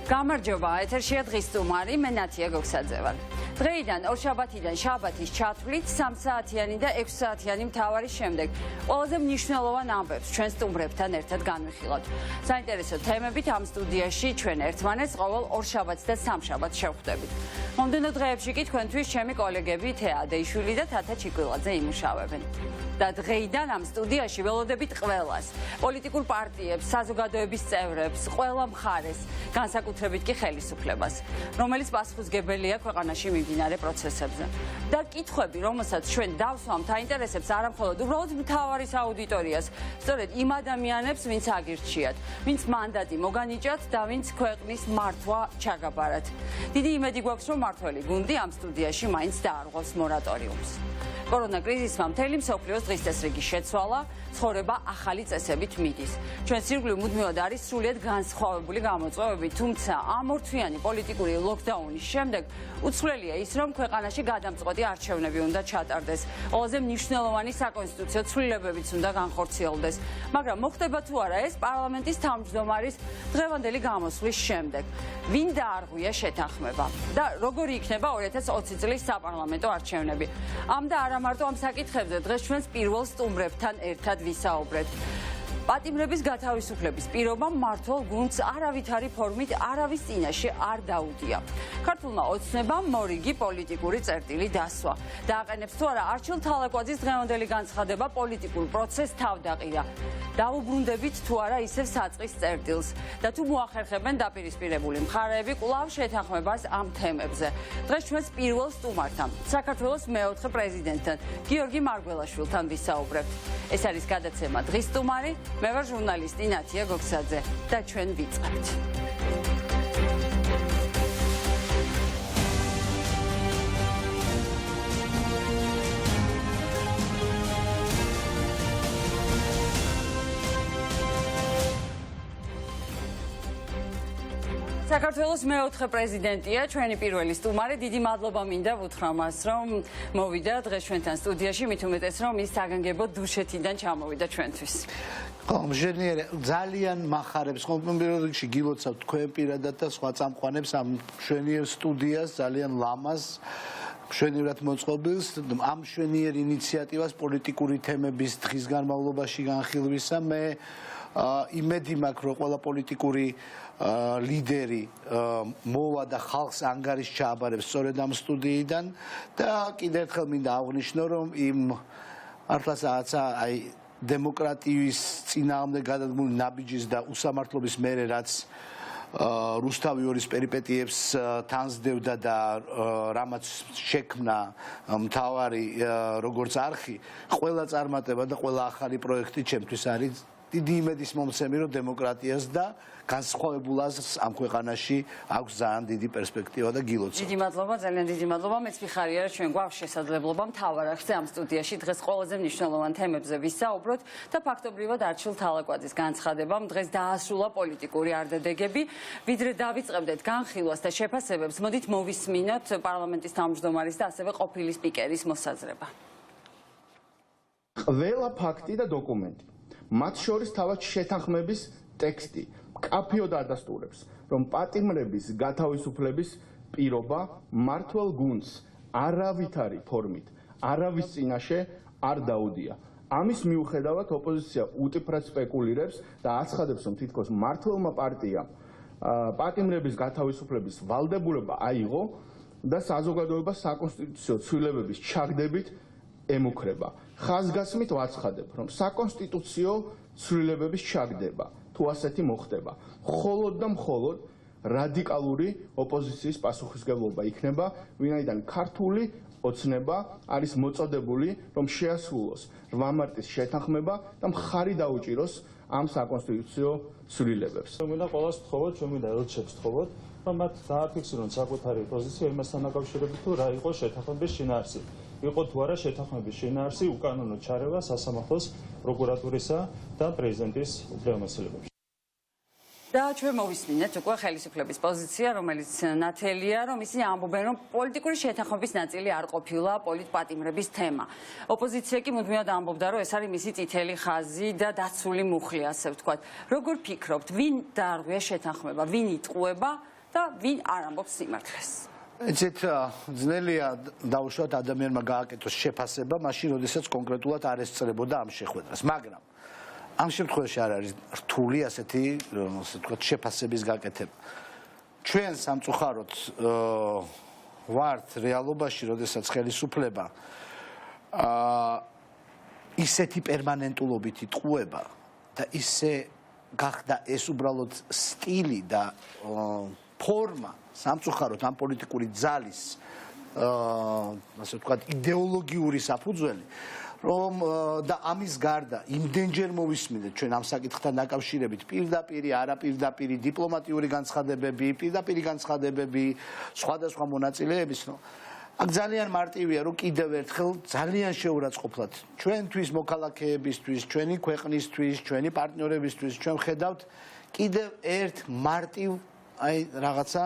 გამარჯობა, ეთერშია დღის სტუმარი, მე ნათია გოგსაძე ვარ. დღეიდან ორშაბათიდან შაბათის ჩათვლით 3 საათიანი და 6 საათიანი მთავარის შემდეგ ყველაზე მნიშვნელოვან ამბებს ჩვენ სტუმრებთან ერთად განვიხილავთ. საინტერესო თემებით ამ სტუდიაში ჩვენ ერთმანეთს ყოველ ორშაბათს და სამშაბათს შევხვდებით. მომდევნო დღეებში კი თქვენთვის ჩემი კოლეგები თეა დეიშვილი და თათა ჩიკვილაძე იმუშავებენ. და დღეიდან ამ სტუდიაში ველოდებით ყველას, პოლიტიკურ პარტიებს, საზოგადოების წევრებს, ყველა მხარეს, განსაკუთრებით კი ხელისუფლებას, რომელიც პასუხისმგებელია ქვეყანაში მიმდინარე პროცესებზე. და კითხვები, რომელსაც ჩვენ დავსვამთ, აინტერესებს არა მხოლოდ უბრალოდ მთავარის აუდიტორიას, სწორედ იმ ადამიანებს, ვინც აგირჩიათ, ვინც მანდატი მოგანიჭათ და ვინც ქვეყნის მართვა ჩაგაბარათ. დიდი იმედი გვაქვს, რომ მართველი გუნდი ამ სტუდიაში მაინც დაარღვევს მორატორიუმს. კორონა კრიზისმა მთელი მსოფლიოს დღის წესრიგი შეცვალა, ცხოვრება ახალი წესებით მიდის. ჩვენ სირგლივ მუდმივად არის სრულიად განსხვავებული გამოწვევები, თუმცა ამ ორთვიანი პოლიტიკური ლოკდაუნის შემდეგ უცვლელია ის, რომ ქვეყანაში გადამწყვეტი არჩევნები უნდა ჩატარდეს. ყველაზე მნიშვნელოვანი საკონსტიტუციო ცვლილებებიც უნდა განხორციელდეს. მაგრამ მოხდება თუ არა ეს პარლამენტის თავმჯდომარის დღევანდელი გამოსვლის შემდეგ. ვინ დაარღვია შეთანხმება და როგორი იქნება 2020 წლის საპარლამენტო არჩევნები? ამ და არა მარტო ამ საკითხებზე დღეს ჩვენს პირველ სტუმრებთან ერთად ვისაუბრეთ. პატიმრების გათავისუფლების პირობა მმართველ გუნდს არავითარი ფორმით არავის წინაშე არ დაუდია. ქართულმა ოცნებამ მორიგი პოლიტიკური წერტილი დასვა. დააყენებს თუ არა არჩილ თალაკვაძის დღევანდელი განცხადება პოლიტიკურ პროცესს თავდაყირა. დაუბრუნდებით თუ არა ისევ საწყის წერტილს და თუ მოახერხებენ დაპირისპირებული მხარეები კვლავ შეთანხმებას ამ თემებზე. დღეს ჩვენს პირველ სტუმართან, საქართველოს მეოთხე პრეზიდენტთან, გიორგი მარგველაშვილთან ვისაუბრებთ. ეს არის გადაცემა დღის სტუმარი. მე ვარ ჟურნალისტი ნათია გოგსაძე და ჩვენ ვიწყებთ. საქართველოს მეოთხე პრეზიდენტია ჩვენი პირველი სტუმარი. დიდი მადლობა მინდა ვუთხრა მას, რომ მოვიდა დღეს ჩვენთან სტუდიაში, მით უმეტეს რომ ის საგანგებო დუშეთიდან ჩამოვიდა ჩვენთვის. მჟენიერე ძალიან მახარებს ყოველ რიგში გილოცავ თქვენ პირადად და სხვა წამყვანებს ამ მშვენიერ სტუდიას, ძალიან ლამაზ მშვენივრად მოწყობილს, ამ მშვენიერ ინიციატივას პოლიტიკური თემების დღის განმავლობაში განხილვისა. მე იმედი მაქვს, რომ ყველა პოლიტიკური ლიდერი მოვა და ხალხს ანგარიშს ჩააბარებს სწორედ ამ სტუდიიდან და კიდევ ერთხელ მინდა აღვნიშნო, რომ იმ მართლაც აი დემოკრატიის წინააღმდეგ გადადგმული ნაბიჯის და უსამართლობის მერე რაც რუსთავი ორის პერიპეტიებს თანსდევდა და რამაც შექმნა მთავარი როგორც არხი, ყველა წარმატება და ყველა ახალი პროექტი ჩემთვის არის დიდი იმედის მომცემი, რომ დემოკრატიას და განსხვავებულ აზრს ამ ქვეყანაში აქვს ძალიან დიდი პერსპექტივა და გილოცავ. დიდი მადლობა, ძალიან დიდი მადლობა. მეც მიხარია, რომ ჩვენ გვაქვს შესაძლებლობა მთავარ არხზე ამ სტუდიაში დღეს ყველაზე მნიშვნელოვან თემებზე ვისაუბროთ და ფაქტობრივად არჩილ თალაკვაძის განცხადებამ დღეს დაასრულა პოლიტიკური არდადეგები. ვიდრე დავიწყებდეთ განხილვას და შეფასებებს, მოდით მოვისმინოთ პარლამენტის თავმჯდომარის და ასევე ყოფილი სპიკერის მოსაზრება. ყველა ფაქტი და დოკუმენტი, მათ შორის თავად შეთანხმების ტექსტი კაფეოდ ადასტურებს, რომ პატიმრების გათავისუფლების პირობა მმართველ გუნდს არავითარი ფორმით არავის წინაშე არ დაუდია. ამის მიუხედავად ოპოზიცია უტიფრად სპეკულირებს და აცხადებს, რომ თითქოს მმართველმა პარტიამ პატიმრების გათავისუფლების ვალდებულება აიღო და საზოგადოებას საკონსტიტუციო ცვლილებების ჩაგდებით ემუქრება. ხაზგასმით ვაცხადებ, რომ საკონსტიტუციო ცვლილებების ჩაგდება თუ ასეთი მოხდება, მხოლოდ და მხოლოდ რადიკალური ოპოზიციის პასუხისმგებლობა იქნება, ვინაიდან ქართული ოცნება არის მოწოდებული, რომ შეასრულოს 8 მარტის შეთანხმება და მხარი დაუჭიროს ამ საკონსტიტუციო ცვლილებებს. მინდა ყველას ვთხოვოთ, ჩვენ მინდა ელჩებს ვთხოვოთ, რომ მათ დააფიქსირონ საკუთარი პოზიცია იმასთან დაკავშირებით, თუ რა იყო შეთანხმების შინაარსი. იყო თუ არა შეთანხმების შინაარსი უკანონო ჩარევა სასამართლოს, პროკურატურისა და პრეზიდენტის უფლებამოსილებში. და ჩვენ მოვისმინეთ უკვე ხელისუფლების პოზიცია, რომელიც ნათელია, რომ ისინი ამბობენ, რომ პოლიტიკური შეთანხმების ნაწილი არ ყოფილა პოლიტპატიმრების თემა. ოპოზიცია კი მუდმივად ამბობდა, რომ ეს არის მისი წითელი ხაზი და დაცული მუხლი, ასე ვთქვათ. როგორ ფიქრობთ, ვინ დაარღვია შეთანხმება, ვინ იტყუება და ვინ არ ამბობს სიმართლეს. ეცეთ ძნელია დაუშვათ ადამიანმა გააკეთოს შეფასება, მაშინ როდესაც კონკრეტულად არ ესწრებოდა ამ შეხვედრას, მაგრამ ამ შემთხვევაში არ არის რთული ასეთი, ასე ვთქვათ, შეფასების გაკეთება. ჩვენ სამწუხაროდ ვართ რეალობაში, როდესაც ხელისუფლება ისეთი პერმანენტულობით იტყუება და ისე გახდა ეს უბრალოდ სტილი და ფორმა სამწუხაროდ ამ პოლიტიკური ძალის ასე ვთქვათ იდეოლოგიური საფუძველი რომ და ამის გარდა იმდენჯერ მოვისმინეთ ჩვენ ამ საკითხთან დაკავშირებით პირდაპირი, არაპირდაპირი დიპლომატიური განცხადებები, პირდაპირი განცხადებები სხვადასხვა მონაწილეების, რომ აქ ძალიან მარტივია, რომ კიდევ ერთხელ ძალიან შეურაცხყოფლად ჩვენთვის მოქალაქეებისთვის, ჩვენი ქვეყნისთვის, ჩვენი პარტნიორებისთვის ჩვენ ხედავთ კიდევ ერთ მარტივ აი რაღაცა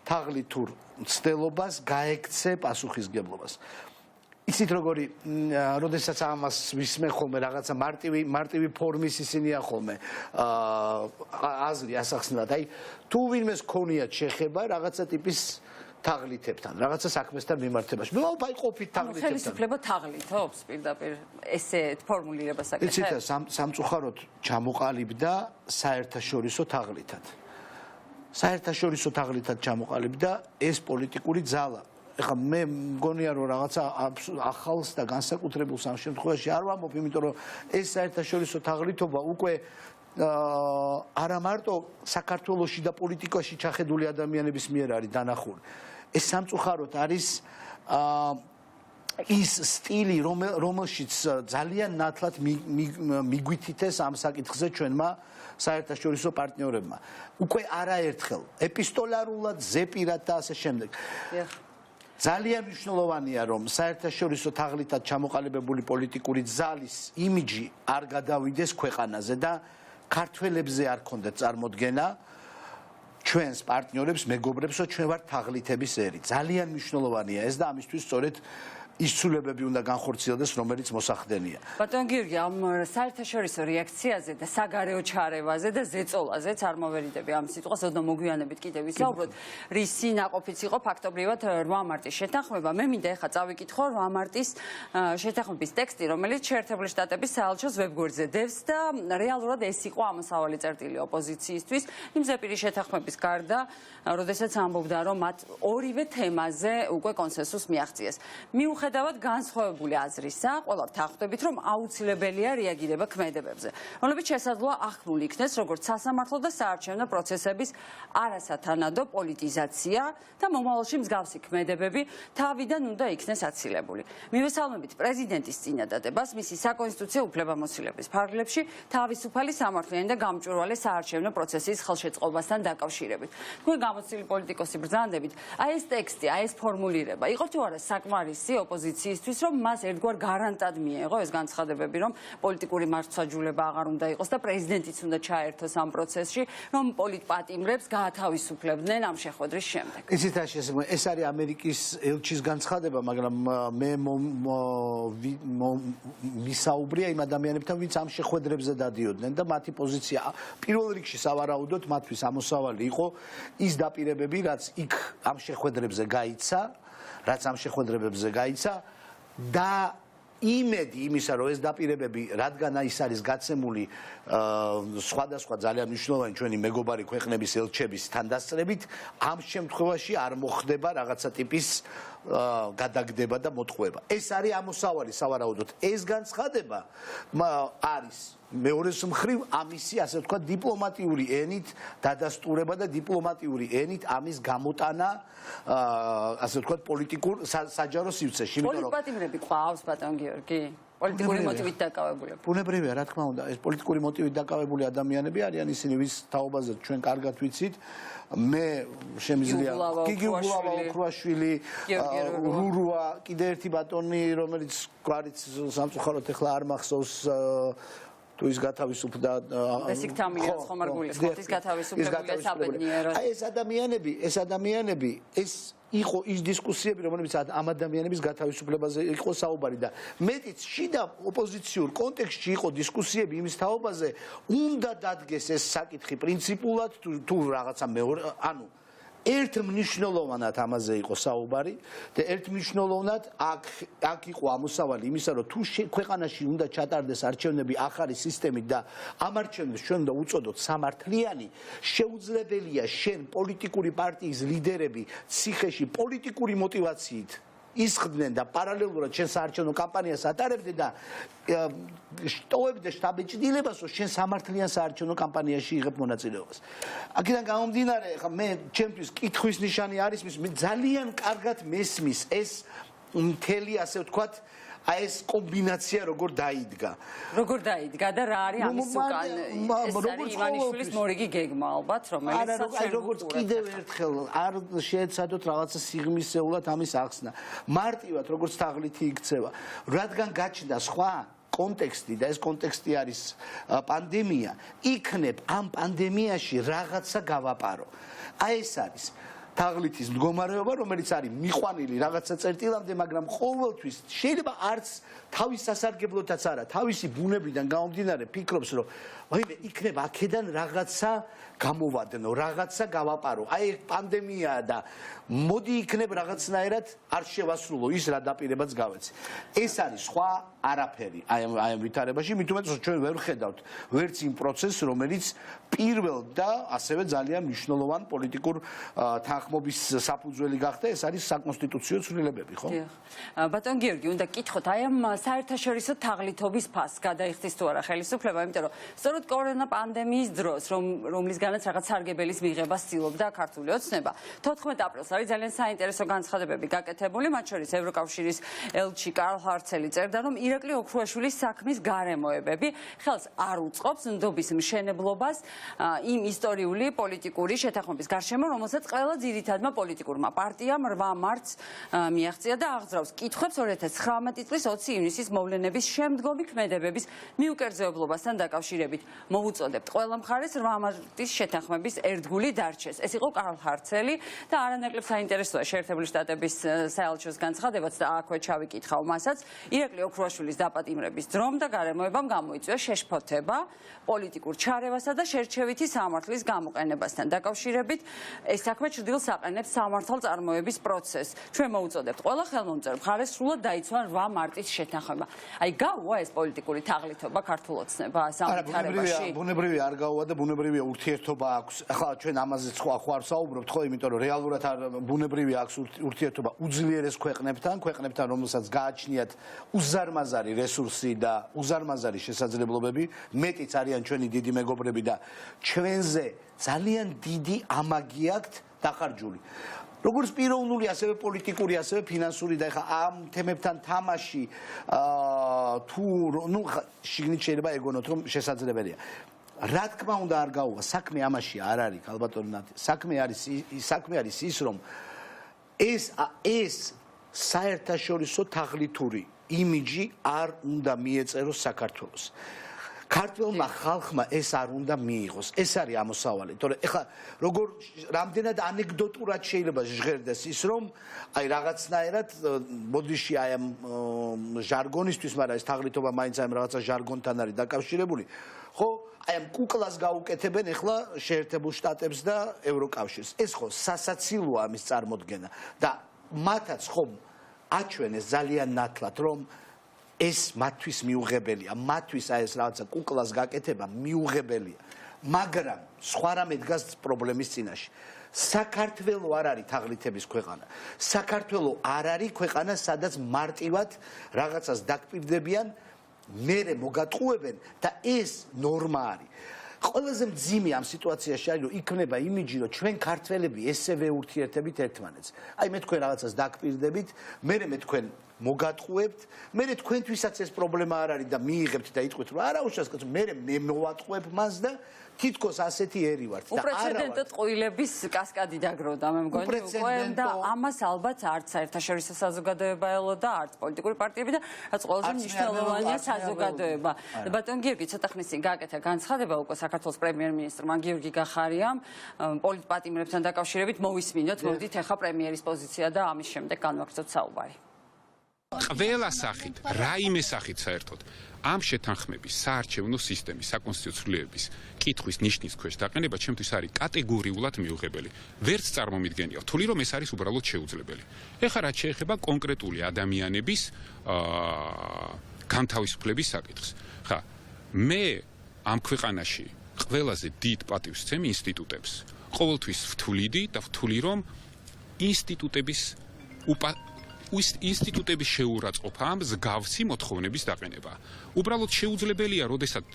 თაღლითურ მცდელობას გაექცე პასუხისგებლობას. იცით როგორი, როდესაც ამას ვისმენ ხოლმე რაღაცა მარტივი ფორმის ისინია ხოლმე აზრი ასახსნათ, აი თუ ვინმეს ქონიათ შეხება რაღაცა ტიპის თაღლითებთან, რაღაცა საქმესთან მიმართებაში. მე ვაფაი ყოფით თაღლითებთან. ხელისუფლება თაღლითობს პირდაპირ ესეთ ფორმულირებას აკეთებს. იცით სამწუხაროდ ჩამოყალიბდა საერთაშორისო თაღლითად. საერთაშორისო თაღლითად ჩამოყალიბდა ეს პოლიტიკური ძალა. ეხლა მე მგონია რომ რაღაცა ახალს და განსაკუთრებულს ამ შემთხვევაში არ ვამბობ, იმიტომ რომ ეს საერთაშორისო თაღლითობა უკვე არა მარტო საქართველოში და პოლიტიკაში ჩახედული ადამიანების მიერ არის დანახული. ეს სამწუხაროდ არის ის სტილი, რომელშიც ძალიან ნათლად მიგვითითეს ამ საკითხზე ჩვენმა საერთაშორისო პარტნიორებმა. უკვე არაერთხელ ეპისტოლარულად, ზეპირად და ასე შემდეგ. ძალიან მნიშვნელოვანია, რომ საერთაშორისო თაღლითად ჩამოყალიბებული პოლიტიკური ძალის იმიჯი არ გადავიდეს ქვეყანაზე და ქართველებზე არ ქონდეთ წარმოდგენა ჩვენს პარტნიორებს, მეგობრებს, რომ ჩვენ ვართ თაღლითების ერი. ძალიან მნიშვნელოვანია ეს და ამისთვის სწორედ ის ცვლილებები უნდა განხორციელდეს, რომელიც მოსახდენია. ბატონ გიორგი, ამ საერთაშორისო რეაქციაზე და საგარეო ჩარევაზე და ზეწოლაზეც არ მოვერიდები ამ სიტყვას, ოდნავ მოგვიანებით კიდევ ვისაუბროთ. რისი ნაყოფიც იყო ფაქტობრივად 8 მარტის შეთანხმება. მე მინდა ეხლა წავიკითხო 8 მარტის შეთანხმების ტექსტი, რომელიც შეერთებული შტატების საელჩოს ვებგვერდზე დევს და რეალურად ეს იყო ამოსავალი წერტილი ოპოზიციისთვის. იმ ზეპირი შეთანხმების გარდა, როდესაც ამბობდა, რომ მათ ორივე თემაზე უკვე კონსენსუსს მიაღწიეს. მიუხედავად განსხვავებული აზრისა, ყველა ვთანხმდებით, რომ აუცილებელია რეაგირება ქმედებებზე, რომლებიც შესაძლოა ახდული იქნეს როგორც სასამართლო და საარჩევნო პროცესების არასათანადო პოლიტიზაცია და მომავალში მსგავსი ქმედებები თავიდან უნდა იქნეს აცილებული. მივესალმებით პრეზიდენტის წინადადებას მისი საკონსტიტუციო უფლებამოსილების ფარგლებში თავისუფალი სამართლიანი და გამჭვირვალე საარჩევნო პროცესის ხელშეწყობასთან დაკავშირებით. თქვენ გამოცდილი პოლიტიკოსი ბრძანდებით, აი ეს ტექსტი, აი ეს ფორმულირება იყო თუ არა საკმარისი ოპოზიციისთვის, რომ მას ერთგვარ გარანტად მიეღო ეს განცხადებები, რომ პოლიტიკური მარცხაჯულება აღარ უნდა იყოს და პრეზიდენტიც უნდა ჩაერთოს ამ პროცესში, რომ პოლიტპატიმრებს გაათავისუფლებდნენ ამ შეხვედრის შემდეგ. იცით რა შესაძლოა, ეს არის ამერიკის ელჩის განცხადება, მაგრამ მე ვისაუბრია იმ ადამიანებთან, ვინც ამ შეხვედრებზე დადიოდნენ და მათი პოზიცია პირველ რიგში სავარაუდოდ მათთვის ამოსავალი იყო ის დაპირებები, რაც იქ ამ შეხვედრებზე გაიცა, და იმედი იმისა, რომ ეს დაპირებები, რადგან ის არის გაცემული სხვადასხვა ძალიან მნიშვნელოვანი ჩვენი მეგობარი ქვეყნების ელჩების თანდასწრებით, ამ შემთხვევაში არ მოხდება რაღაცა ტიპის გადაგდება და მოტყუება. ეს არის ამოსავალი სავარაუდოდ. ეს განცხადება არის მეორეს მხრივ ამისი, ასე ვთქვათ, დიპლომატიური ენით დადასტურება და დიპლომატიური ენით ამის გამოტანა, ასე ვთქვათ, პოლიტიკურ საჯარო სივრცეში. პოლიტპატიმრები ყავს, ბატონ გიორგი? პოლიტიკური მოტივით დაკავებულები. ბუნებრივია, რა თქმა უნდა, ეს პოლიტიკური მოტივით დაკავებული ადამიანები არიან ისინი, ვის თაობაზე ჩვენ კარგად ვიცით. მე შემიძლია გიგი უყურაშვილი, რურუა, კიდე ერთი ბატონი, რომელიც გვარიც სამწუხაროდ ეხლა არ მახსოვს თუ ის გათავისუფლდა ბესიქტამილიანს ხომ არ გულისხმობთ, ის გათავისუფლებულია საბედნიეროდ. აი ეს ადამიანები იყო ის დისკუსიები, რომლებიც ამ ადამიანების გათავისუფლებაზე იყო საუბარი და მეტიც შიდა ოპოზიციურ კონტექსტში იყო დისკუსიები იმის თაობაზე, უნდა დადგეს ეს საკითხი პრინციპულად თუ რაღაცა მეორე, ანუ ერთ მნიშვნელოვნად ამაზე იყო საუბარი და ერთ მნიშვნელოვნად აქ იყო ამოსავალი იმისა, რომ თუ ქვეყანაში უნდა ჩატარდეს არჩევნები ახალი სისტემით და ამ არჩევნებს ჩვენ უნდა უწოდოთ სამართლიანი, შეუძლებელია შენ პოლიტიკური პარტიის ლიდერები ციხეში პოლიტიკური მოტივაციით ისხდნენ და პარალელურად შენ საარჩევნო კამპანიას ატარებდნენ და შტოვებდნენ შტაბეჭდილებას, რომ შენ სამართლიან საარჩევნო კამპანიაში იღებ მონაწილეობას. აქედან გამომდინარე, ხა მე ჩემთვის კითხვის ნიშანი არის მის ძალიან კარგად მესმის ეს მთელი ასე ვთქვათ ეს კომბინაცია როგორ დაიდგა. როგორ დაიდგა და რა არის ამის უკან ეს არის ივანიშვილის მორიგი გეგმა ალბათ, რომელიც როგორც კიდევ ერთხელ არ შეეცადოთ რაღაცა სიღრმისეულად ამის ახსნა. მარტივად როგორც თაღლითი იქცევა, რადგან გაჩნდა სხვა კონტექსტი და ეს კონტექსტი არის პანდემია, იქნებ ამ პანდემიაში რაღაცა გავაპარო. აი ეს არის თაღლითის მდგომარეობა, რომელიც არის მიყვანილი რაღაცა წერტილამდე, მაგრამ ყოველთვის შეიძლება არც თავის სასარგებლოთაც არა, თავისი ბუნებიდან გამომდინარე ფიქრობს, რომ ვაიმე, იქნება აქედან რაღაცა გამოვადნო, რაღაცა გავაპარო. აი პანდემიაა და მოდი იქნებ რაღაცნაირად არ შევასრულო ის რა დაპირებაც გავეცი. ეს არის სხვა არაფერი აი ამ ვითარებაში, მით უმეტეს რომ ჩვენ ვერ ხედავთ ვერც იმ პროცესს, რომელიც პირველ და ასევე ძალიან მნიშვნელოვან პოლიტიკურ თანხმობის საფუძველი გახდა, ეს არის საკონსტიტუციო ცვლილებები, ხო? დიახ. ბატონ გიორგი, უნდა გითხოთ, აი ამ საერთაშორისო თაღლითობის ფასს გადაიხდის თუ არა ხელისუფლება, იმიტომ რომ სწორედ კორონა პანდემიის დროს, რომლისგანაც რაღაც სარგებელის მიღებას ცდილობდა ქართული ოცნება, 14 აპრილს არის ძალიან საინტერესო განცხადებები გაკეთებული, მათ შორის ევროკავშირის ელჩი კარლ ჰარცელი წერდა, რომ ირაკლი ოქრუაშვილის საქმის გარემოებები ხელს არ უწყობს ნდობის მშენებლობას იმ ისტორიული პოლიტიკური შეთანხმების გარშემო, რომელსაც ყველა ძირითადმა პოლიტიკურმა პარტიამ 8 მარტს მიაღწია და აღძრავს კითხვებს 2019 წლის 20 ივნისის მოვლენების შემდგომი ქმედებების მიუკერძეებლობასთან დაკავშირებით. მოვუწოდებთ ყველა მხარეს 8 მარტის შეთანხმების ერთგული დარჩეს. ეს იყო კარლ ჰარცელი და არანაკლებ საინტერესოა შეერთებული შტატების საელჩოს განცხადებაც და აქვე ჩავიკითხავ მასაც. ირაკლი ოქრუაშვილის დაპატიმრების ძრომ და გარემოებამ გამოიწვია შეშფოთება პოლიტიკურ ჩარევასა და შერჩევითი სამართლის გამოყენებასთან დაკავშირებით. ეს საქმე ჩრდილს აყენებს სამართალ წარმოების პროცესს. ჩვენ მოვუწოდებთ ყველა ხელმომწერ მხარეს სრულად დაიცვან 8 მარტის შეთანხმება. აი გაუვა ეს პოლიტიკური თაღლითობა ქართულ ოცნებას ამ ვითარებაში? ბუნებრივი არ გაუვა და ბუნებრივია ურთიერთობა აქვს. ახლა ჩვენ ამაზე სხვა ხარ საუბრობთ, ხო, იმიტომ რომ რეალურად არ ბუნებრივი აქვს ურთიერთობა უძლიერეს ქვეყნებთან, რომელსაც გააჩნიათ უზარმაზარი რესურსი და უზარმაზარი შესაძლებლობები, მეტიც არიან ჩვენი დიდი მეგობრები და ჩვენზე ძალიან დიდი ამაგი აქვთ დახარჯული. როგორც პიროვნული, ასევე პოლიტიკური, ასევე ფინანსური და ეხა ამ თემებთან თამაში თუ შიგნით შეიძლება ეგონოთ, რომ შესაძლებელია. რა თქმა უნდა არ გაუვა, საქმე ამაში არ არის, ალბათო საქმე არის ის, რომ ეს საერთაშორისო თაღლითური იმიჯი არ უნდა მიეწეროს საქართველოს. ქართველმა ხალხმა ეს არ უნდა მიიღოს. ეს არის ამოსავალი. თორე ეხლა როგორ რამდენად ანეკდოტურად შეიძლება ჟღერდეს ის, რომ აი რაღაცნაირად ბოდიში აი ამ ჟარგონისთვის, მაგრამ ეს თაღლითობა მაინც აი რაღაცა ჟარგონთან არის დაკავშირებული. ხო, აი ამ კუკლას გაუკეთებენ ეხლა შეერთებულ შტატებს და ევროკავშირს. ეს ხო სასაცილოა ამის წარმოდგენა და მათაც ხომ აჩვენეს ძალიან ნათლად, რომ ეს მათთვის მიუღებელია, მათთვის აი ეს რაღაცა კუკლას გაკეთება მიუღებელია, მაგრამ სხვა რამე დგას პრობლემის წინაშე. საქართველო არ არის თაღლითების ქვეყანა. საქართველო არ არის ქვეყანა, სადაც მარტივად რაღაცას დაკპირდებიან, მერე მოგატყუებენ და ეს ნორმა არის. ყველაზე მძიმე ამ სიტუაციაში არის, რომ იქნება იმიჯი, რომ ჩვენ ქართველები ესევე ურთიერთებით ერთმანეთს. აი მე თქვენ რაღაცას დაკპირდებით, მერე მე თქვენ მოგატყუებთ, მერე თქვენთვისაც ეს პრობლემა არ არის და მიიღებთ და იტყვით, რომ არა უშასკაც, მერე მე მოვატყუებ მას და თითქოს ასეთი ერი ვართ და უპრეცედენტო წყვილების კასკადი დაგროვდა მე მგონი უკვე და ამას ალბათ არც საერთაშორისო საზოგადოება ელოდა, არც პოლიტიკური პარტიები და რაც ყველაზე მნიშვნელოვანია საზოგადოება. ბატონ გიორგი ცოტა ხნის წინ გააკეთა განცხადება უკვე საქართველოს პრემიერ-მინისტრმა გიორგი გახარიამ პოლიტპატიმრებთან დაკავშირებით მოვისმინოთ, მოდით ახლა პრემიერის პოზიცია და ამის შემდეგ განვაგრძოთ საუბარი. ყველა სახით, რაიმე სახით საერთოდ ამ შეთანხმების საარჩევნო სისტემის საკონსტიტუციურების კითხვის ნიშნის ქვეშ დაყენება ჩემთვის არის კატეგორიულად მიუღებელი. ვერც წარმომიდგენია, რთული რომ ეს არის უბრალოდ შეუძლებელი. ეხლა რაც შეეხება კონკრეტული ადამიანების განთავისუფლების საკითხს. ხა, მე ამ ქვეყანაში ყველაზე დიდ პატივს ვცემ ინსტიტუტებს. ყოველთვის ვთვლიდი და ვთვლი რომ ინსტიტუტების შეურაცხყოფა მსგავსი მოთხოვნების დაყენება. უბრალოდ შეუძლებელია, როდესაც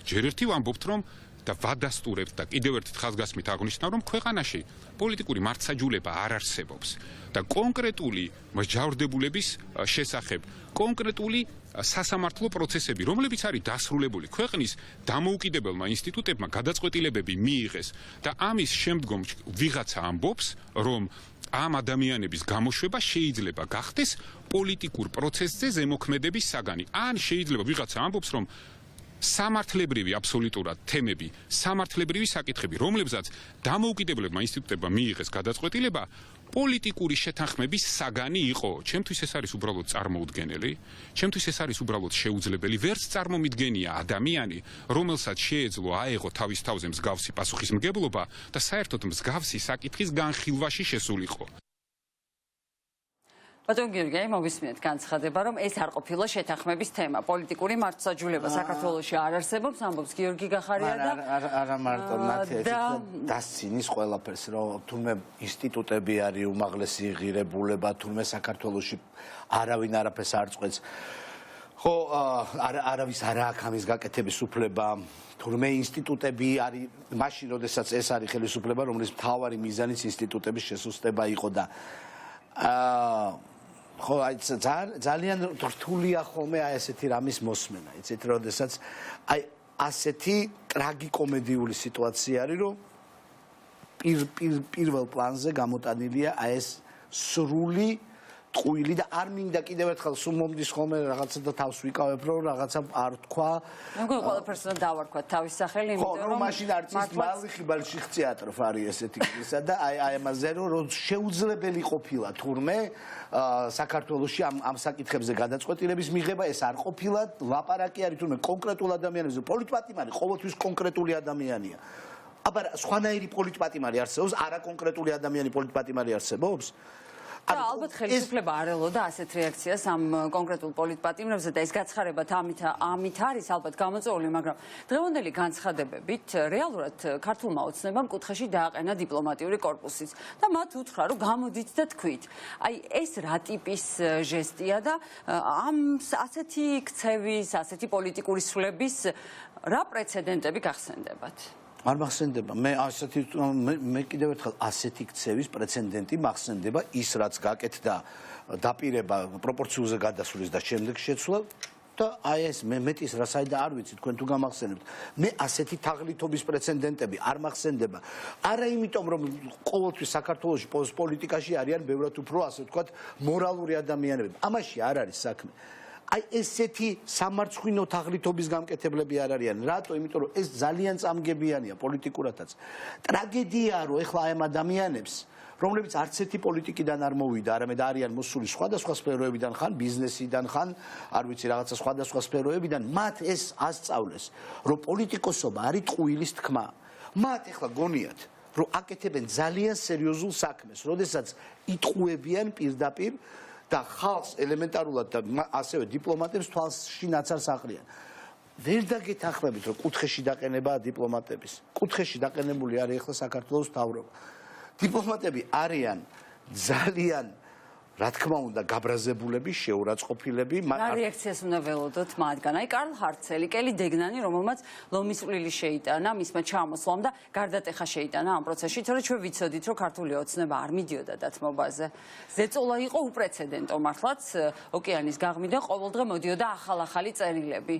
ჯერ ერთი ვამბობთ, რომ და ვადასტურებთ და კიდევ ერთ ხაზგასმით აღნიშნავ, რომ ქვეყანაში პოლიტიკური მართსაჯულება არ არსებობს და კონკრეტული მსჯავრდებულების შესახებ კონკრეტული სასამართლო პროცესები, რომლებიც არის დასრულებული ქვეყნის დამოუკიდებელმა ინსტიტუტებმა გადაწყვეტილებები მიიღეს და ამის შემდგომ ვიღაცა ამბობს, რომ ამ ადამიანების გამოშვება შეიძლება გახდეს პოლიტიკურ პროცესზე ზემოქმედების საგანი. ან შეიძლება ვიღაცა ამბობს, რომ სამართლებრივი აბსოლუტურად თემები, სამართლებრივი საკითხები, რომლებსაც დამოუკიდებლებმა ინსტიტუტებმა მიიღეს გადაწყვეტილება, პოლიტიკური შეთანხმების საგანი იყო. ჩემთვის ეს არის უბრალოდ წარმოუდგენელი, ჩემთვის ეს არის უბრალოდ შეუძლებელი. ვერც წარმომიდგენია ადამიანი, რომელსაც შეეძლო აეღო თავის თავზე მსგავსი პასუხისმგებლობა და საერთოდ მსგავსი საკითხის განხილვაში შესულიყო. ბატონ გიორგი, მოგისმენთ განცხადება, რომ ეს არ ყოფილა შეთანხმების თემა. პოლიტიკური მართლმსაჯულება საქართველოში არ არსებობს, ამბობს გიორგი გახარია და არა მარტო ნათია დასცინის ყველაფერს, რომ თურმე ინსტიტუტები არის უმაღლესი ღირებულება, თურმე საქართველოში არავინ არაფერს არ წყვეტს. ხო, არავის არ აქვს ამის გაკეთების უფლება. თურმე ინსტიტუტები არის მაშინ, როდესაც ეს არის ხელისუფლება, რომლის მთავარი მიზანიც ინსტიტუტების შესუსტება იყო და ხო, აი ძალიან რთულია ხოლმე აი ესეთი რამის მოსმენა, იცით, როდესაც აი ასეთი ტრაგიკომედიული სიტუაცია არის, რომ პირველ პლანზე გამოტანილია აი ეს სრული ტყუილი და არ მინდა კიდევ ერთხელ სულ მომდის ხოლმე რაღაცა და თავს ვიკავებ, რომ რაღაცა არ თქვა. მეგონა ყველაფერს უნდა დავარქვათ თავის სახელი, იმიტომ რომ მაშინ არც ის მალიხი ბალშიხციატროფ არის ესეთი კისა და აი ამაზე რომ შეუძლებელი ყოფილა თურმე საქართველოში ამ საკითხებზე გადაწყვეტილების მიღება ეს არ ყოფილა ლაპარაკი არის თურმე კონკრეტულ ადამიანებზე პოლიტპატიმარი ყოველთვის კონკრეტული ადამიანია. აბა სხვანაირი პოლიტპატიმარი არსებობს, არა კონკრეტული ადამიანი პოლიტპატიმარი არსებობს? და ალბათ ხელისუფლება არ ელოდა ასეთ რეაქციას ამ კონკრეტულ პოლიტპატიმრებზე და ეს გაცხარებათ ამით არის ალბათ გამოწვეული, მაგრამ დღევანდელი განცხადებებით რეალურად ქართულმა ოცნებამ კუთხეში დააყენა დიპლომატიური კორპუსიც და მათ უთხრა, რომ გამოდით და თქვით. აი ეს რა ტიპის ჟესტია და ამ ასეთი ქცევის, ასეთი პოლიტიკური სვლების რა პრეცედენტები გახსენდებათ? არ მახსენდება. მე კიდევ ერთხელ ასეთი ქცევის პრეცედენტი მახსენდება ის რაც გაკეთდა დაპირება პროპორციულზე გადასვლის და შემდეგ შეცვლა და აი ეს მე მეტის რა საერთოდ არ ვიცი თქვენ თუ გამახსენებთ. მე ასეთი თაღლითობის პრეცედენტები არ მახსენდება. არა იმიტომ რომ ყოველთვის საქართველოში პოლიტიკაში არიან ბევრად უფრო ასე ვთქვათ მორალური ადამიანები. ამაში არ არის საქმე. აი ესეთი სამარცხვინო თაღლითობის გამკეთებლები არ არიან. რატო? იმიტომ რომ ეს ძალიან წამგებიანია პოლიტიკურადაც. ტრაგედიაა რომ ეხლა აი ამ ადამიანებს, რომლებიც არც ერთი პოლიტიკიდან არ მოვიდა, არამედ არიან მოსული სხვადასხვა სფეროებიდან, ხან ბიზნესიდან, ხან არ ვიცი რაღაცა სხვადასხვა სფეროებიდან, მათ ეს ასწავლეს, რომ პოლიტიკოსობა არის ტყუილის თქმა. მათ ეხლა გონიათ, რომ აკეთებენ ძალიან სერიოზულ საქმეს, როდესაც იტყუებიან პირდაპირ და ხალხს ელემენტარულად და ასევე დიპლომატებს თვალში ნაცარს აყრიან. ვერ დაგეთანხმებით, რომ კუთხეში დაყენებაა დიპლომატების. კუთხეში დაყენებული არის ახლა საქართველოს მთავრობა. დიპლომატები არიან ძალიან რა თქმა უნდა გაბრაზებულები, შეურაცხყოფილები. რა რეაქციას უნდა ველოდოთ მათგან? აი კარლ ჰარცელი, კელი დეგნანი, რომელმაც ლომის წვლილი შეიტანა მისმა ჩამოსვლამ და გარდატეხა შეიტანა ამ პროცესში, თორე ჩვენ ვიცოდით, რომ ქართული ოცნება არ მიდიოდა დათმობაზე. ზეწოლა იყო უპრეცედენტო მართლაც ოკეანის გაღმიდან ყოველდღე მოდიოდა ახალ-ახალი წერილები.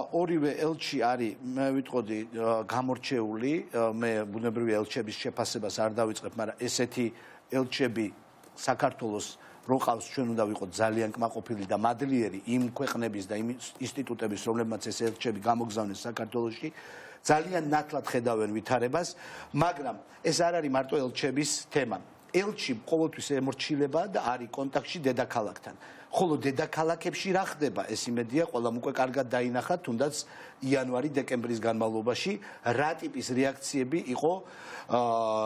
ორივე ელჩი არის, მე ვიტყოდი, გამორჩეული, მე ბუნებრივი ელჩების შეფასებას არ დავიწყებ, მაგრამ ესეთი ელჩები საქართველოს რო ყავს ჩვენ უნდა ვიყოთ ძალიან კმაყოფილი და მადლიერი იმ ქვეყნების და იმ ინსტიტუტების, რომლებმაც ეს ელჩები გამოგზავნეს საქართველოში, ძალიან ნათლად ხედავენ ვითარებას, მაგრამ ეს არ არის მარტო ელჩების თემა. ელჩი ყოველთვის ემორჩილება და არის კონტაქტში დედაქალაქთან. ხოლო დედაქალაქებში რა ხდება, ეს იმედია, ყველამ უკვე კარგად დაინახა, თუნდაც იანვარი-დეკემბრის განმავლობაში რა ტიპის რეაქციები იყო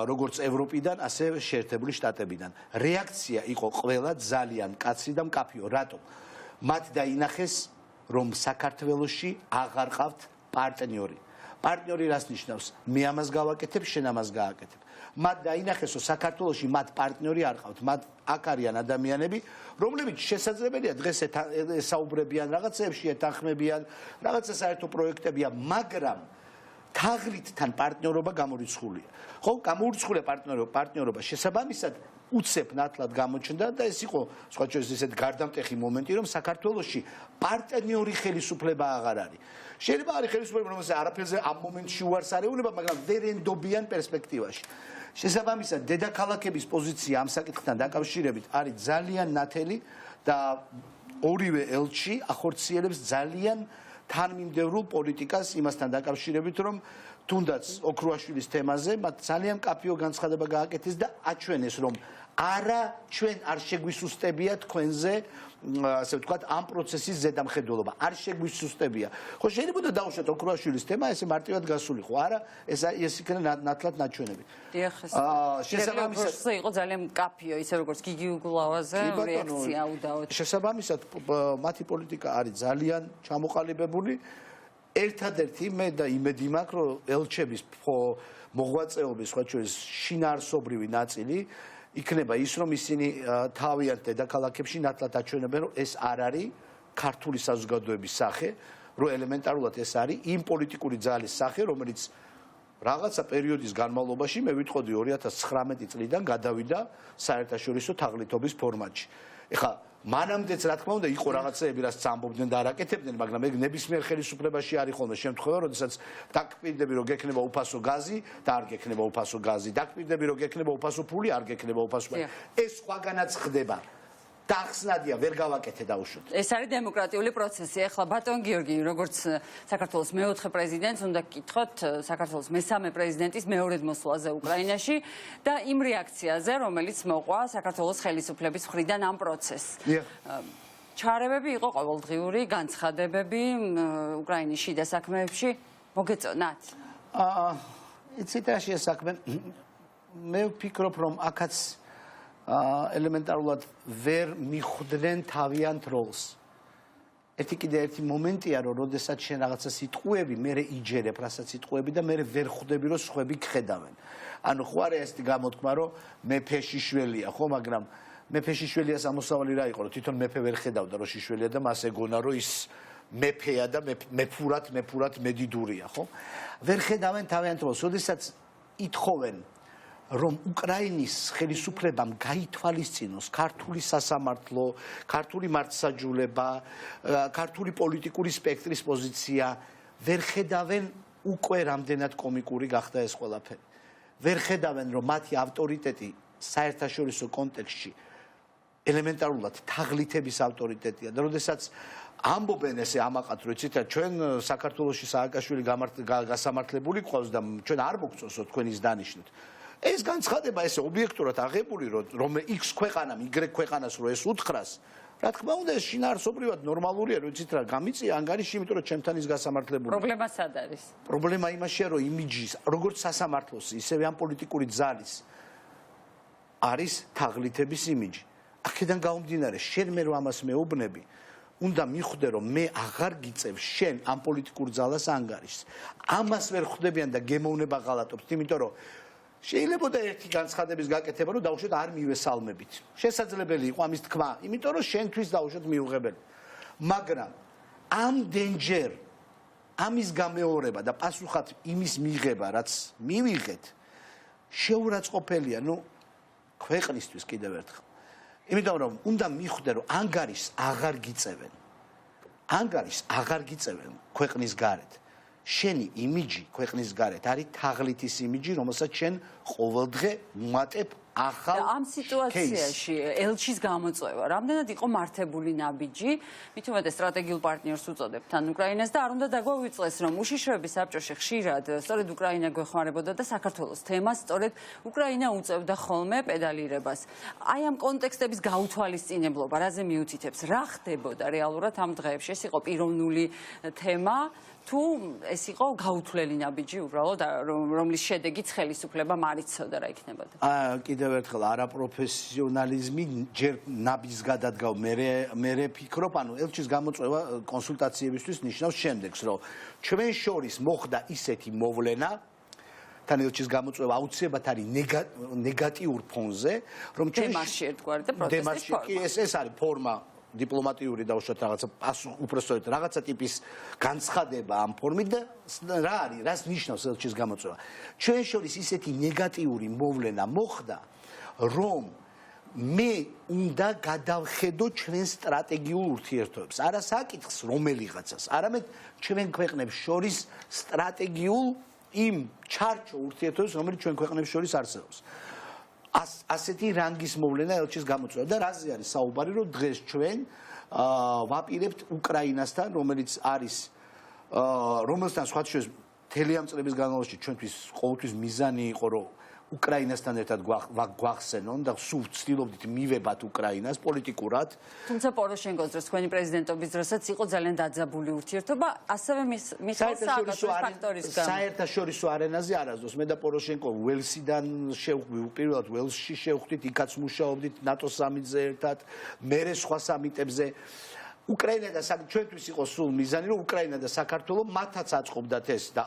როგორც ევროპიდან, ასე შეერთებული შტატებიდან. რეაქცია იყო ყველა ძალიან კაცრი და მკაფიო. რატომ? მათ დაინახეს, რომ საქართველოში აღარ ყავთ პარტნიორი. პარტნიორი რას ნიშნავს? მე ამას გავაკეთებ, შენ ამას გააკეთებ. მათ დაინახეს, რომ საქართველოში მათ პარტნიორი არ ყავთ, მათ აქ არიან ადამიანები, რომლებიც შესაძლებელია დღეს ესაუბრებიან რაღაცეებში, ეთანხმებიან, რაღაცა საერთო პროექტებია, მაგრამ თაღლითთან პარტნიორობა გამორიცხულია. ხო, გამორიცხულია პარტნიორობა შესაბამისად უცებ ნათლად გამოჩნდა და ეს იყო სხვა შორის ისეთ გარდამტეხი მომენტი, რომ საქართველოში პარტნიორი ხელისუფლება აღარ არის. შეიძლება არის ხელისუფლება, რომელსაც არაფერზე ამ მომენტში უარს არ ეუბნება, მაგრამ ვერ ენდობიან პერსპექტივაში. შესაბამისად, დედაქალაქების პოზიცია ამ საკითხთან დაკავშირებით არის ძალიან ნათელი და ორივე ელჩი ახორციელებს ძალიან თანმიმდევრულ პოლიტიკას იმასთან დაკავშირებით, რომ თუნდაც ოქრუაშვილის თემაზე მათ ძალიან კაფიო განცხადება გააკეთეს და აჩვენეს, რომ არა ჩვენ არ შეგვისუსტებია თქვენზე, ასე ვთქვათ, ამ პროცესის ზედამხედველობა. არ შეგვისუსტებია. ხო, შეიძლება დაუშვათ ოქრუაშვილის თემა, ესე მარტივად გასულიყო. არა, ეს იქნება ნათლად ნაჩვენები. დიახ, შესაბამისად იყო ძალიან კაფიო, ისე როგორც გიგი უგულავაზე რეაქცია უდავოდ. შესაბამისად, მათი პოლიტიკა არის ძალიან ჩამოყალიბებული. ერთადერთი მე და იმედი მაქვს, რომ ელჩების მოღვაწეობის, სხვა შორის შინაარსობრივი ნაწილი იქნება ის, რომ ისინი თავიანთ დედაქალაქებში ნათლად აჩვენებენ, რომ ეს არ არის ქართული საზოგადოების სახე, რომ ელემენტარულად ეს არის იმ პოლიტიკური ძალის სახე, რომელიც რაღაცა პერიოდის განმავლობაში მე ვიტყოდი 2019 წლიდან გადავიდა საერთაშორისო თაღლითობის ფორმატში. ეხლა მანამდეც რა თქმა უნდა იყო რაღაცეები, რაც წამბობდნენ და არ აკეთებდნენ, მაგრამ ეგ ნებისმიერ ხელისუფლებაში არის ხოლმე შემთხვევა, როდესაც დაგკვირდები, რომ გექნება უფასო გაზი და არ გექნება უფასო გაზი, დაგკვირდები, რომ გექნება უფასო ფული, არ გექნება უფასო ფული. ეს სხვაგანაც ხდება. დახსნადია, ვერ გავაკეთე დაუშვათ. ეს არის დემოკრატიული პროცესი. ახლა ბატონ გიორგი, როგორც საქართველოს მეოთხე პრეზიდენტს, უნდა გკითხოთ საქართველოს მესამე პრეზიდენტის მეორედ მოსვლაზე უკრაინაში და იმ რეაქციაზე, რომელიც მოყვა საქართველოს ხელისუფლების მხრიდან ამ პროცესს. ჩარევები იყო ყოველდღიური, განცხადებები უკრაინის შიდა საქმეებში მოგეწონათ? იცით რა შეასაქმე? მე ვფიქრობ, რომ აქაც ელემენტარულად ვერ მიხვდნენ თავიანთ როლს. ერთი მომენტია, რომ როდესაც შენ რაღაცა სიტყვები, მე იჯერებ რასაც სიტყვები და მე ვერ ხვდები, რომ სხვები გხედავენ. ანუ ხო არა ეს გამოთქმა, რომ მეფე შიშველია, ხო, მაგრამ მეფე შიშველიას ამოსავალი რა იყო, რომ თვითონ მეფე ვერ ხედავდა, რომ შიშველია და მას ეგონა, რომ ის მეფეა და მეფურად მედიდურია, ხო? ვერ ხედავენ თავიანთ როლს, როდესაც ითხოვენ რომ უკრაინის ხელისუფლებამ გაითვალისწინოს ქართული სასამართლო, ქართული მართლმსაჯულება, ქართული პოლიტიკური სპექტრის პოზიცია, ვერ ხედავენ უკვე რამდენად კომიკური გახდა ეს ყველაფერი. ვერ ხედავენ, რომ მათი ავტორიტეტი საერთაშორისო კონტექსტში ელემენტარულად თაღლითების ავტორიტეტია და როდესაც ამბობენ ესე ამაყად, რომ იცით რა, ჩვენ საქართველოში სააკაშვილი გასამართლებული ყავს და ჩვენ არ მოგწონსო თქვენის დანიშნოთ. ეს განცხადება ესე ობიექტურად აღებული, რომ X ქვეყანამ, Y ქვეყანას რო ეს უთხრას, რა თქმა უნდა ეს შინაარსობრივად ნორმალურია, რომ იცით რა, გამიწია ანგარიში, იმიტომ რომ ჩემთან ის გასამართლებული. პრობლემა სად არის? პრობლემა იმაშია, რომ იმიჯის, როგორც სასამართლოს, ისევე ამ პოლიტიკური ძალის არის თაღლითების იმიჯი. აქედან გამომდინარე, შენ მე რომ ამას მეუბნები, უნდა მიხვდე, რომ მე აღარ გიწევ შენ ამ პოლიტიკურ ძალას ანგარიშს. ამას ვერ ხვდებიან და გემოვნება ღალატობს, იმიტომ რომ შეიძლება და ერთი განცხადების გაკეთება, რომ დაუშვათ არ მივესალმებით. შესაძლებელი იყო ამის თქმა, იმიტომ რომ შენთვის დაუშვათ მიუღებელი. მაგრამ ამდენჯერ ამის გამეორება და პასუხად იმის მიღება, რაც მივიღეთ, შეურაცხყოფელია, ქვეყნისთვის კიდევ ერთხელ. იმიტომ რომ უნდა მიხვდე, რომ ანგარიშს აღარ გიწევენ. ანგარიშს აღარ გიწევენ ქვეყნის გარეთ. შენი იმიჯი ქვეყნის გარეთ არის თაღლითის იმიჯი, რომელსაც შენ ყოველდღე უმატებ ახალ ამ სიტუაციაში ელჩის გამოწვევა რამდენად იყო მართებული ნაბიჯი, მით უმეტეს სტრატეგიულ პარტნიორს უწოდებთ თან უკრაინას და არ უნდა დაგვავიწყდეს, რომ უშიშროების საბჭოში ხშირად სწორედ უკრაინა გვეხმარებოდა და საქართველოს თემას სწორედ უკრაინა უწევდა ხოლმე პედალირებას. აი ამ კონტექსტების გაუთვალისწინებლობა, რაზე მიუთითებს, რა ხდებოდა რეალურად ამ დღეებში? ეს იყო პიროვნული თემა თუ ეს იყო გაუთვლელი ნაბიჯი უბრალოდ რომლის შედეგიც ხელისუფლება მარიცოდა რა იქნებოდა? კიდევ ერთხელ არაპროფესიონალიზმი ჯერ ნაბიჯს გადადგავ მე ფიქრობ, ანუ ელჩის გამოწვევა კონსულტაციებისთვის ნიშნავს შემდეგს, რომ ჩვენ შორის მოხდა ისეთი მოვლენა თან ელჩის გამოწვევა აუცილებლად არის ნეგატიურ ფონზე, რომ ჩვენ დემარში ერთგვარი და პროტესტის ფორმა. ეს არის ფორმა დიპლომატიური და უშუალოდ რაღაცა უпростоეთ რაღაცა ტიპის განცხადება ამ ფორმით და რა არის, რას ნიშნავს ელჩის გამოწვევა. ჩვენ შორის ისეთი ნეგატიური მოვლენა მოხდა, რომ მე უნდა გადავხედო ჩვენ სტრატეგიულ ურთიერთობებს. არა საკითხს რომელიღაცას, არამედ ჩვენ ქვეყნებს შორის სტრატეგიულ იმ ჩარჩო ურთიერთობებს, რომელიც ჩვენ ქვეყნებს შორის არსებობს. ასეთი რანგის მოვლენა ელჩის გამოწვევა და რაზე არის საუბარი, რომ დღეს ჩვენ ვაპირებთ უკრაინასთან, რომელიც არის რომელსთან სხვა შორის მთელი ამ წლების განმავლობაში ჩვენთვის ყოველთვის მიზანი იყო, რომ უკრაინასთან ერთად გვახსენონ და სულ ვცდილობდით მივებათ უკრაინას პოლიტიკურად. თუმცა პოროშენკოს დროს თქვენი პრეზიდენტობის დროსაც იყო ძალიან დაძაბული ურთიერთობა, ასევე მის ფაქტორის გამო. საერთაშორისო არენაზე არასდროს მე და პოროშენკო ველსიდან პირველად ველსში შევხვდით, იქაც მუშაობდით ნატო სამიტზე ერთად, მერე სხვა სამიტებზე. უკრაინა და ჩვენთვის იყო სულ მიზანი, რომ უკრაინა და საქართველო მათაც აწყობდათ ეს და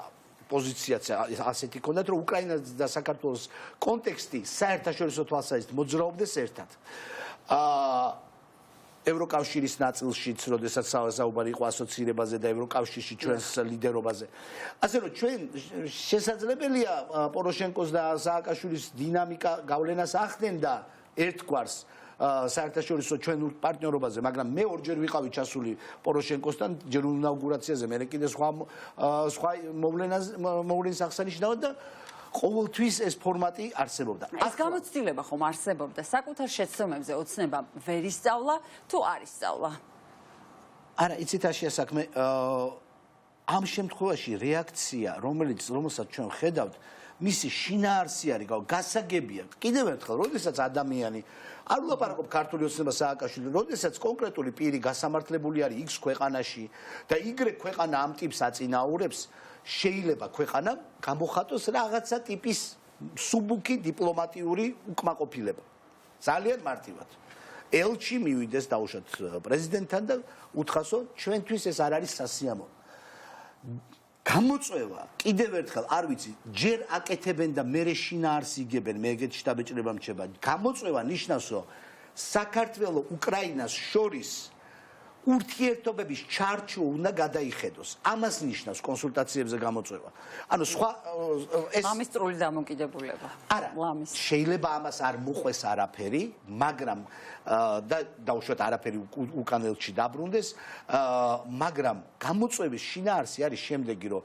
პოზიციაც ასეთი ჰქონდათ, რომ უკრაინას და საქართველოს კონტექსტი საერთაშორისო თვალსაზრისით მოძრაობდეს ერთად. ევროკავშირის ნაწილშიც, როდესაც საუბარი იყო ასოცირებაზე და ევროკავშირში ჩვენს ლიდერობაზე. ასე რომ ჩვენ შესაძლებელია პოროშენკოს და სააკაშვილის დინამიკა გავლენას ახდენდა ერთგვარს საერთაშორისო ჩვენურ პარტნიორობაზე, მაგრამ მე ორჯერ ვიყავი ჩასული პოროშენკოსთან ჯერ ინაუგურაციაზე, მე კიდე სხვა მოვლენის აღსანიშნავად და ყოველთვის ეს ფორმატი არსებობდა. ეს გამოცდილება ხომ არსებობდა საკუთარ შეცდომებზე ოცნება ვერ ისწავლა თუ არ ისწავლა? არა, იცით აშია საქმე, ამ შემთხვევაში რეაქცია, რომელსაც ჩვენ ხედავთ, მისი შინაარსი არის გასაგებია. კიდევ ერთხელ, როდესაც ადამიანი არ ვლაპარაკობ ქართული ოცნება სააკაშვილი, როდესაც კონკრეტული პირი გასამართლებული არის X ქვეყანაში და Y ქვეყანა ამ ტიპს აწინაურებს, შეიძლება ქვეყანა გამოხატოს რაღაცა ტიპის სუბუქი დიპლომატიური უკმაყოფილება. ძალიან მარტივად. ელჩი მივიდეს დაუშვათ პრეზიდენტთან და უთხრასო, ჩვენთვის ეს არ არის სასიამოვნო. გამოწვევა, კიდევ ერთხელ, არ ვიცი, ჯერ აკეთებენ და მერე შინაარსს იგებენ, მე ეგეთ შტაბეჭდება მრჩება. გამოწვევა ნიშნავს, რომ საქართველოს უკრაინას შორის ურთიერთობების ჩარჩო უნდა გადაიხედოს. ამას ნიშნავს კონსულტაციებზე გამოწვევა. ანუ სხვა ეს ლამისტრული დამოკიდებულება. არა, შეიძლება ამას არ მოყვეს არაფერი, მაგრამ დაუშვათ არაფერი უკან ელჩი დაბრუნდეს, მაგრამ გამოწვევის შინაარსი არის შემდეგი, რომ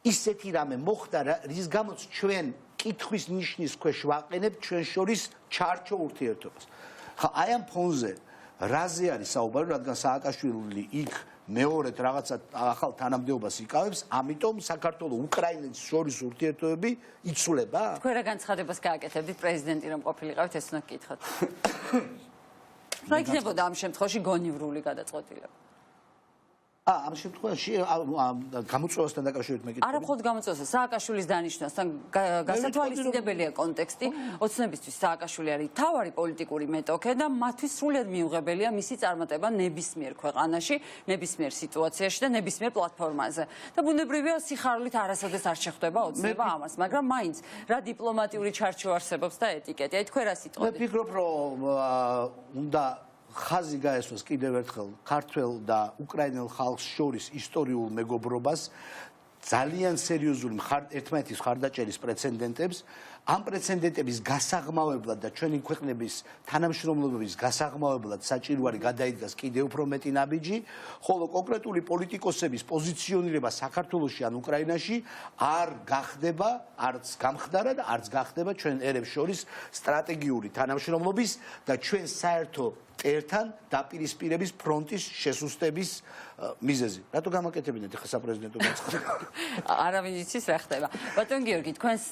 ისეთი რამე მოხდა, რის გამოც ჩვენ კითხვის ნიშნის ქვეშ ვაყენებთ ჩვენ შორის ჩარჩო ურთიერთობას. ხა აი ამ ფონზე რაზე არის საუბარი, რადგან სააკაშვილი იქ მეორედ რაღაცა ახალ თანამდებობას იკავებს, ამიტომ საქართველოს უკრაინას შორის ურთიერთობები იცვლება? თქვენ რა განცხადებას გააკეთებდით პრეზიდენტი რომ ყოფილიყავით, ეს უნდა გკითხოთ. რა იქნებოდა ამ შემთხვევაში გონივრული გადაწყვეტილება? ამ შემთხვევაში გამოწვევასთან დაკავშირებით მე არა მხოლოდ გამოწვევასთან, სააკაშვილის დანიშვნასთან გასათვალისწინებელია კონტექსტი. ოცნებისთვის სააკაშვილი არის მთავარი პოლიტიკური მეტოქე და მათთვის სრულად მიუღებელია მისი წარმატება ნებისმიერ ქვეყანაში, ნებისმიერ სიტუაციაში და ნებისმიერ პლატფორმაზე. და ბუნებრივია სიხარულით არასოდეს არ შეხვდება ოცნება ამას, მაგრამ მაინც რა დიპლომატიური ჩარჩო არსებობს და ეტიკეტი. აი თქვენ რა სიტყვით? მე ვფიქრობ, რომ უნდა ხაზი გაესვას კიდევ ერთხელ ქართველ და უკრაინელ ხალხს შორის ისტორიულ მეგობრობას, ძალიან სერიოზული ერთმანეთის მხარდაჭერის პრეცედენტებს, ამ პრეცედენტების გასაღმავებლად და ჩვენი ქვეყნების თანამშრომლობების გასაღმავებლად საჭირო არის გადაიდგას კიდევ უფრო მეტი ნაბიჯი, ხოლო კონკრეტული პოლიტიკოსების პოზიციონირება საქართველოში ან უკრაინაში არ გახდება, არც გამხდარა და არც გახდება ჩვენ ერებს შორის სტრატეგიული თანამშრომლობის და ჩვენ საერთო ერთთან დაპირისპირების ფრონტის შესუსტების მიზეზი. რატო გამაკეთებინეთ ახლა საპრეზიდენტო განცხადება? არავინ იცის რა ხდება. ბატონ გიორგი, თქვენს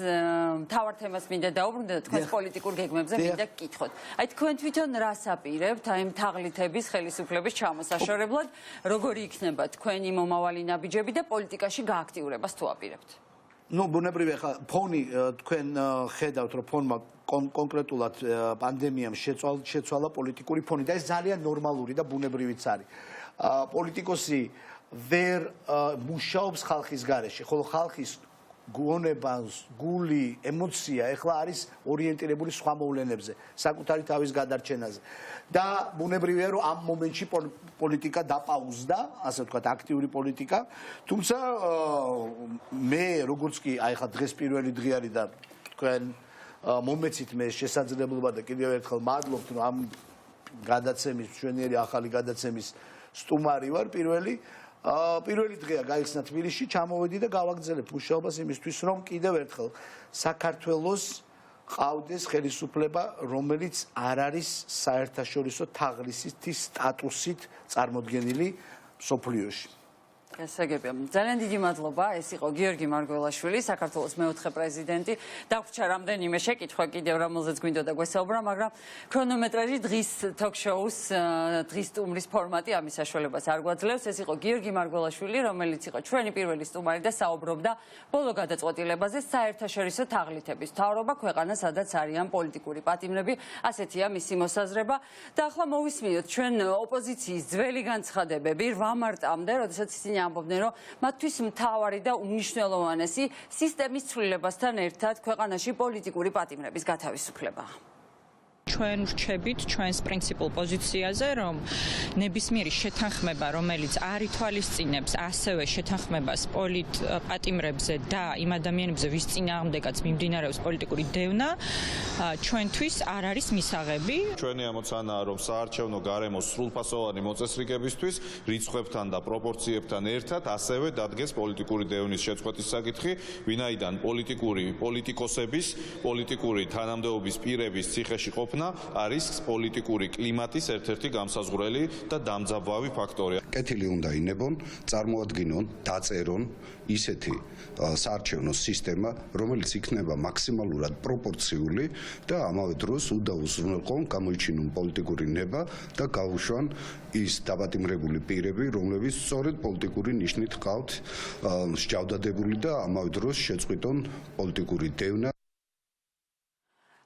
მთავარ თემას მინდა დაუბრუნდეთ და თქვენს პოლიტიკურ გეგმებზე მინდა გკითხოთ. აი თქვენ თვითონ რას აპირებთ აი თაღლითების ხელისუფლების ჩამოსაშორებლად, როგორი იქნება თქვენი მომავალი ნაბიჯები და პოლიტიკაში გააქტიურებას თუ აპირებთ? ნუ ბუნებრივია ხა ფონი თქვენ ხედავთ რომ ფონმა კონკრეტულად პანდემიამ შეცვალა პოლიტიკური ფონი და ეს ძალიან ნორმალური და ბუნებრივიც არის. პოლიტიკოსი ვერ მუშაობს ხალხის გარეშე, ხოლო ხალხის გონება, გული, ემოცია ეხლა არის ორიენტირებული სხვა მოვლენებზე, საკუთარი თავის გადარჩენაზე. და ბუნებრივია რომ ამ მომენტში პოლიტიკა დაპაუზდა, ასე ვთქვათ, აქტიური პოლიტიკა, თუმცა მე როგორც კი აი ხა დღეს პირველი დღე არის და თქვენ მომეცით მე შესაძლებლობა და კიდევ ერთხელ მადლობთ რომ ამ გადაცემის მშვენიერი ახალი გადაცემის სტუმარი ვარ პირველი დღეა გაიხსნა თბილისში ჩამოვედი და გავაგრძელებ მუშაობას იმისთვის რომ კიდევ ერთხელ საქართველოს ყავდეს ხელისუფლება რომელიც არ არის საერთაშორისო თაღლითის სტატუსით წარმოდგენილი მსოფლიოში. გასაგებია. ძალიან დიდი მადლობა. ეს იყო გიორგი მარგველაშვილი, საქართველოს მეოთხე პრეზიდენტი. დაგვრჩა რამდენიმე შეკითხვა კიდევ რომელზეც გვინდოდა გვესაუბრა, მაგრამ ქრონომეტრაჟი დღის ток-შოუს, დღის სტუმრის ფორმატი ამის საშუალებას არ გვაძლევს. ეს იყო გიორგი მარგველაშვილი, რომელიც იყო ჩვენი პირველი სტუმარი და საუბრობდა ბოლო გადაწყვეტილებაზე საერთაშორისო თაღლითების მთავრობა ქვეყანა, სადაც არიან პოლიტიკური პატიმრები. ასეთია მისი მოსაზრება. და ახლა მოვისმინოთ ჩვენ ოპოზიციის ძველი განცხადებები 8 მარტამდე, როდესაც ისინი ამბობდნენ, რომ მათთვის მთავარი და უმნიშვნელოვანესი სისტემის ცვლილებასთან ერთად ქვეყანაში პოლიტიკური პატიმრების გათავისუფლებაა. ჩვენ ვრჩებით ჩვენს პრინციპულ პოზიციაზე, რომ ნებისმიერი შეთანხმება, რომელიც არ ითვალისწინებს ასევე შეთანხმებას პატიმრებზე და იმ ადამიანებზე, ვის წინააღმდეგაც მიმდინარეობს პოლიტიკური დევნა, ჩვენთვის არ არის მისაღები. ჩვენი ამოცანაა, რომ საარჩევნო გარემოს სრულფასოვანი მოწესრიგებისთვის რიცხვებთან და პროპორციებთან ერთად ასევე დადგეს პოლიტიკური დევნის შეწყვეტის საკითხი, ვინაიდან პოლიტიკოსების, პოლიტიკური თანამდებობის პირების ციხეში ყოფნა არის პოლიტიკური კლიმატის ერთ-ერთი გამსაზღვრელი და დამძაბვავი ფაქტორია. კეთილი უნდა ინებონ, წარმოადგინონ, დაწერონ ისეთი საარჩევნო სისტემა, რომელიც იქნება მაქსიმალურად პროპორციული და ამავე დროს უზრუნველყონ გამოიჩინონ პოლიტიკური ნება და გაუშვან ის დაპატიმრებული პირები, რომლებიც სწორედ პოლიტიკური ნიშნით ჰყავთ მსჯავრდადებული და ამავე დროს შეწყვიტონ პოლიტიკური დევნა.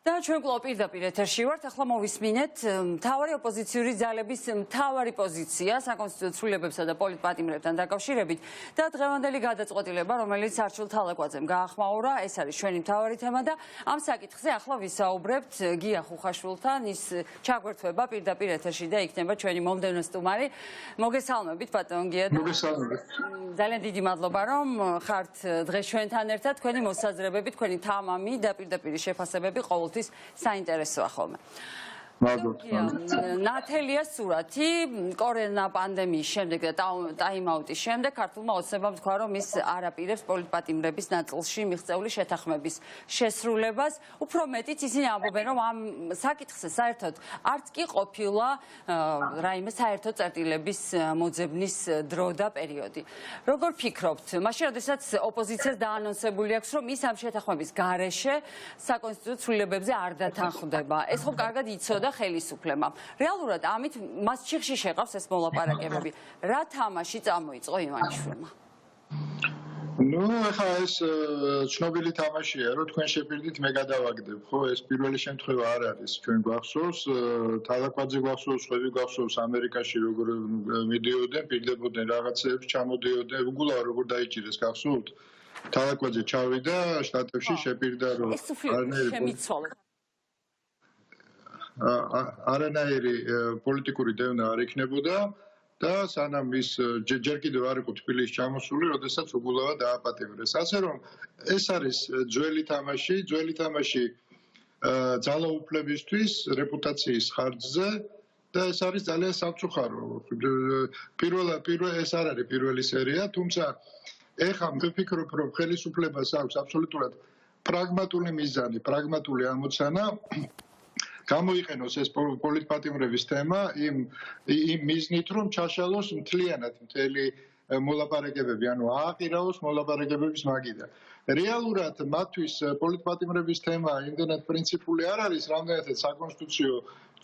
და ჩვენ კვლავ პირდაპირ ეთერში ვართ. ახლა მოვისმინეთ მთავარი ოპოზიციური ძალების მთავარი პოზიცია საკონსტიტუციო ცვლილებებსა და პოლიტპატიმრებთან დაკავშირებით და დღევანდელი გადაწყვეტილება, რომელიც არჩილ თალაკვაძემ გაახმაურა, ეს არის ჩვენი მთავარი თემა და ამ საკითხზე ახლა ვისაუბრებთ გია ხუხაშვილთან. ის ჩაგვერთვება პირდაპირ ეთერში და იქნება ჩვენი მომდევნო სტუმარი. მოგესალმებით ბატონ გია. მოგესალმებით. ძალიან დიდი მადლობა რომ ხართ დღეს ჩვენთან ერთად. თქვენი მოსაზრებები, თქვენი თამამი და პირდაპირ შეფასებები ყოველთვის საინტერესოა ხოლმე. ნათელია სურათი კორონა პანდემიის შემდეგ და ტაიმაუტის შემდეგ ქართულმა ოცნებამ თქვა, რომ ის არ აპირებს პოლიტპატიმრების ნაწილში მიღწეული შეთანხმების შესრულებას. უფრო მეტიც ისინი ამბობენ, რომ ამ საკითხზე საერთოდ არც კი ყოფილა რაიმე საერთო წერტილების მოძებნის დრო და პერიოდი. როგორ ფიქრობთ, მაშინ როდესაც ოპოზიციას დაანონსებული აქვს, რომ ის ამ შეთანხმების გარეშე საკონსტიტუციო ცვლილებებზე არ დათანხმდება, ეს ხო კარგად იცოდა ხელისუფლებამ. რეალურად ამით მას ჩიხში შეყავს ეს მოლაპარაკებები. რა თამაში წამოიწყო ივანიშვილმა? ნუ ახლა ეს ცნობილი თამაშია, რომ თქვენ შეპირდით მე გადავაგდებ, ხო? ეს პირველი შემთხვევა არ არის. ჩვენ გვახსოვს, თალაკვაძე გვახსოვს, ხვები გვახსოვს ამერიკაში როგორ მიდიოდნენ, პირდებოდნენ რაღაცეებს, ჩამოდიოდნენ, უგულავ როგორ დაიჭირეს, გახსოვთ? თალაკვაძე ჩავიდა შტატებში, შეპირდა რომ არანაირი პოლიტიკური დევნა არ იქნებოდა და სანამ ის ჯერ კიდევ არ იყო თბილისში ჩამოსული, როდესაც უგულავად დააპატიმრეს. ასე რომ ეს არის ძველი თამაში ძალაუფლებისთვის რეპუტაციის ხარჯზე და ეს არის ძალიან სამწუხარო. ეს არ არის პირველი სერია, თუმცა ეხლა ვფიქრობ, რომ ხელისუფლებას აქვს აბსოლუტურად პრაგმატული მიზანი, პრაგმატული ამოცანა გამოიყენოს ეს პოლიტპატიმრების თემა იმ მიზნით, რომ ჩაშალოს მთლიანად მთელი მოლაპარაკებები, ანუ ააყირაოს მოლაპარაკებების მაგიდა. რეალურად მათთვის პოლიტპატიმრების თემა იმდენად პრინციპული არ არის, რამდენადაც საკონსტიტუციო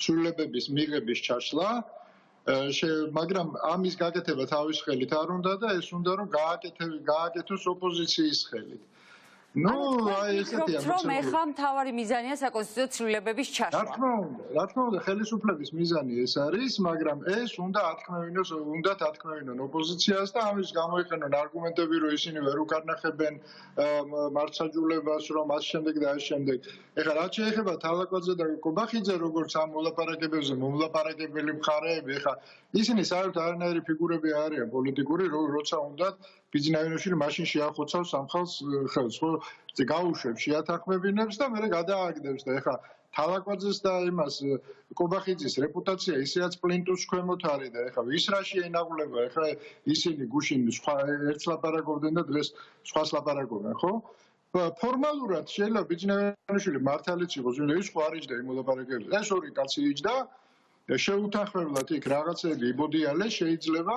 ცვლილებების მიღების ჩაშლა, მაგრამ ამის გაკეთება თავის ხელით არ უნდა და ეს უნდა რომ გააკეთოს ოპოზიციის ხელით. რომ ეხლა მთავარი მიზანია საკონსტიტუციო ცვლილებების ჩაშლა. რა თქმა უნდა, ხელისუფლების მიზანი ეს არის, მაგრამ ეს უნდა ათქმევინონ ოპოზიციას და ამის გამოიყენონ არგუმენტები, რომ ისინი ვერ უკარნახებენ მართლმსაჯულებას, რომ ამ შემდეგ და ამ შემდეგ. ეხლა რაც შეეხება თალაკვაძე და კობახიძე, როგორც ამ მოლაპარაკებებზე მომლაპარაკებელი მხარეები, ეხლა ისინი საერთოდ არანაირი ფიგურები არიან პოლიტიკური, როცა უნდათ ბიზნაინოში მაშინ შეახოცავს სამხალს ხელს, ხო? გაუშვებს შეათანხმებინებს და მერე გადააგდებს და ეხლა თალაკვაძეს და იმას კობახიძის რეპუტაცია ისეაც პლინტუს ქვემოთ არის და ეხლა ვის რა შეენაღვლება, ეხლა ისინი გუშინ სხვა ერთს ლაპარაკობდნენ და დღეს სხვას ლაპარაკობენ, ხო? ფორმალურად შეიძლება ბიზნაინიშვილი მართალიც იყოს, ვინმე ის ხო არ იჯდა იმ მოლაპარაკებებზე. ეს ორი კაცი იჯდა შეუთანხმებლად იქ რაღაცები იბოდიალეს, შეიძლება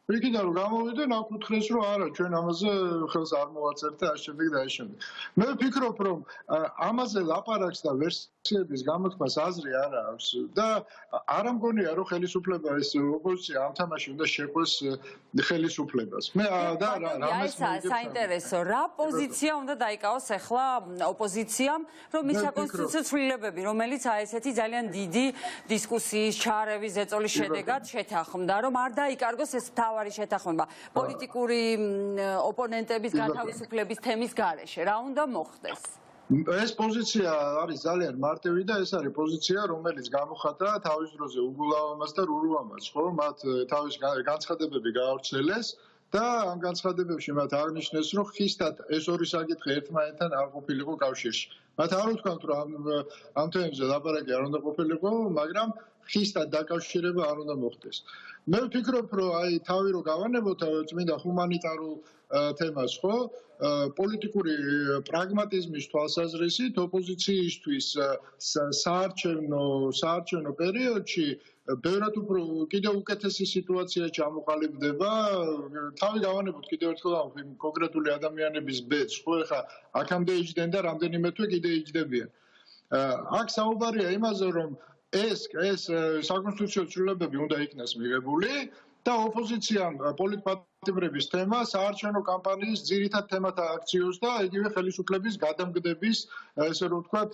იქიდან რომ გამოვიდნენ, აქ უთხრეს, რომ არა, ჩვენ ამაზე ხელს არ მოვაწერთ და ამ შემდეგ და ამ შემდეგ. მე ვფიქრობ, რომ ამაზე ლაპარაკს და ვერსიების გამოთქმას აზრი არ აქვს და არ ამგონია, რომ ხელისუფლება ეს ოპოზიცია ამ თამაში უნდა შეყვეს ხელისუფლებას. მე და რამეს საინტერესო, რა პოზიცია უნდა დაიკავოს ახლა ოპოზიციამ, რომ ის საკონსტიტუციო ცვლილებები, რომელიც ესეთი ძალიან დიდი დისკუსიის, ჩარევის, ზეწოლის შედეგად შეთანხმდა, რომ არ დაიკარგოს ეს მთავარი შეთანხმება პოლიტიკური ოპონენტების გათავისუფლების თემის გარეშე. რა უნდა მოხდეს? ეს პოზიცია არის ძალიან მარტივი და ეს არის პოზიცია, რომელიც გამოხატა თავის დროზე უგულავამას და რურუამას, ხო? მათ თავის განცხადებები გაავრცელეს და ამ განცხადებებში მათ აღნიშნეს, რომ ხისტად ეს ორი საკითხი ერთმანეთთან არ ყოფილიყო კავშირში. მათ არ უთქვამთ, რომ ამ თემებზე ლაპარაკი არ უნდა ყოფილიყო, მაგრამ ხისტად დაკავშირება არ უნდა მოხდეს. მე ვფიქრობ, რომ თავი რო გავანებოთ წმინდა ჰუმანიტარულ თემას, ხო? პოლიტიკური პრაგმატიზმის თვალსაზრისით ოპოზიციისთვის საარჩევნო პერიოდში ბევრად უფრო კიდევ უკეთესი სიტუაცია ჩამოყალიბდება. თავი გავანებოთ კიდევ ერთხელ ამ კონკრეტული ადამიანების ბედს, ხო? ეხლა აქამდე იჯდნენ და რამდენიმე თვე კიდე იჯდებიან. აქ საუბარია იმაზე, რომ ეს საკონსტიტუციო ცვლილებები უნდა იქნას მიღებული და ოპოზიციამ პოლიტპატიმრების თემა საარჩევნო კამპანიის ძირითად თემად აქციოს და იგივე ხელისუფლების გადამგდების, ესე რომ ვთქვათ,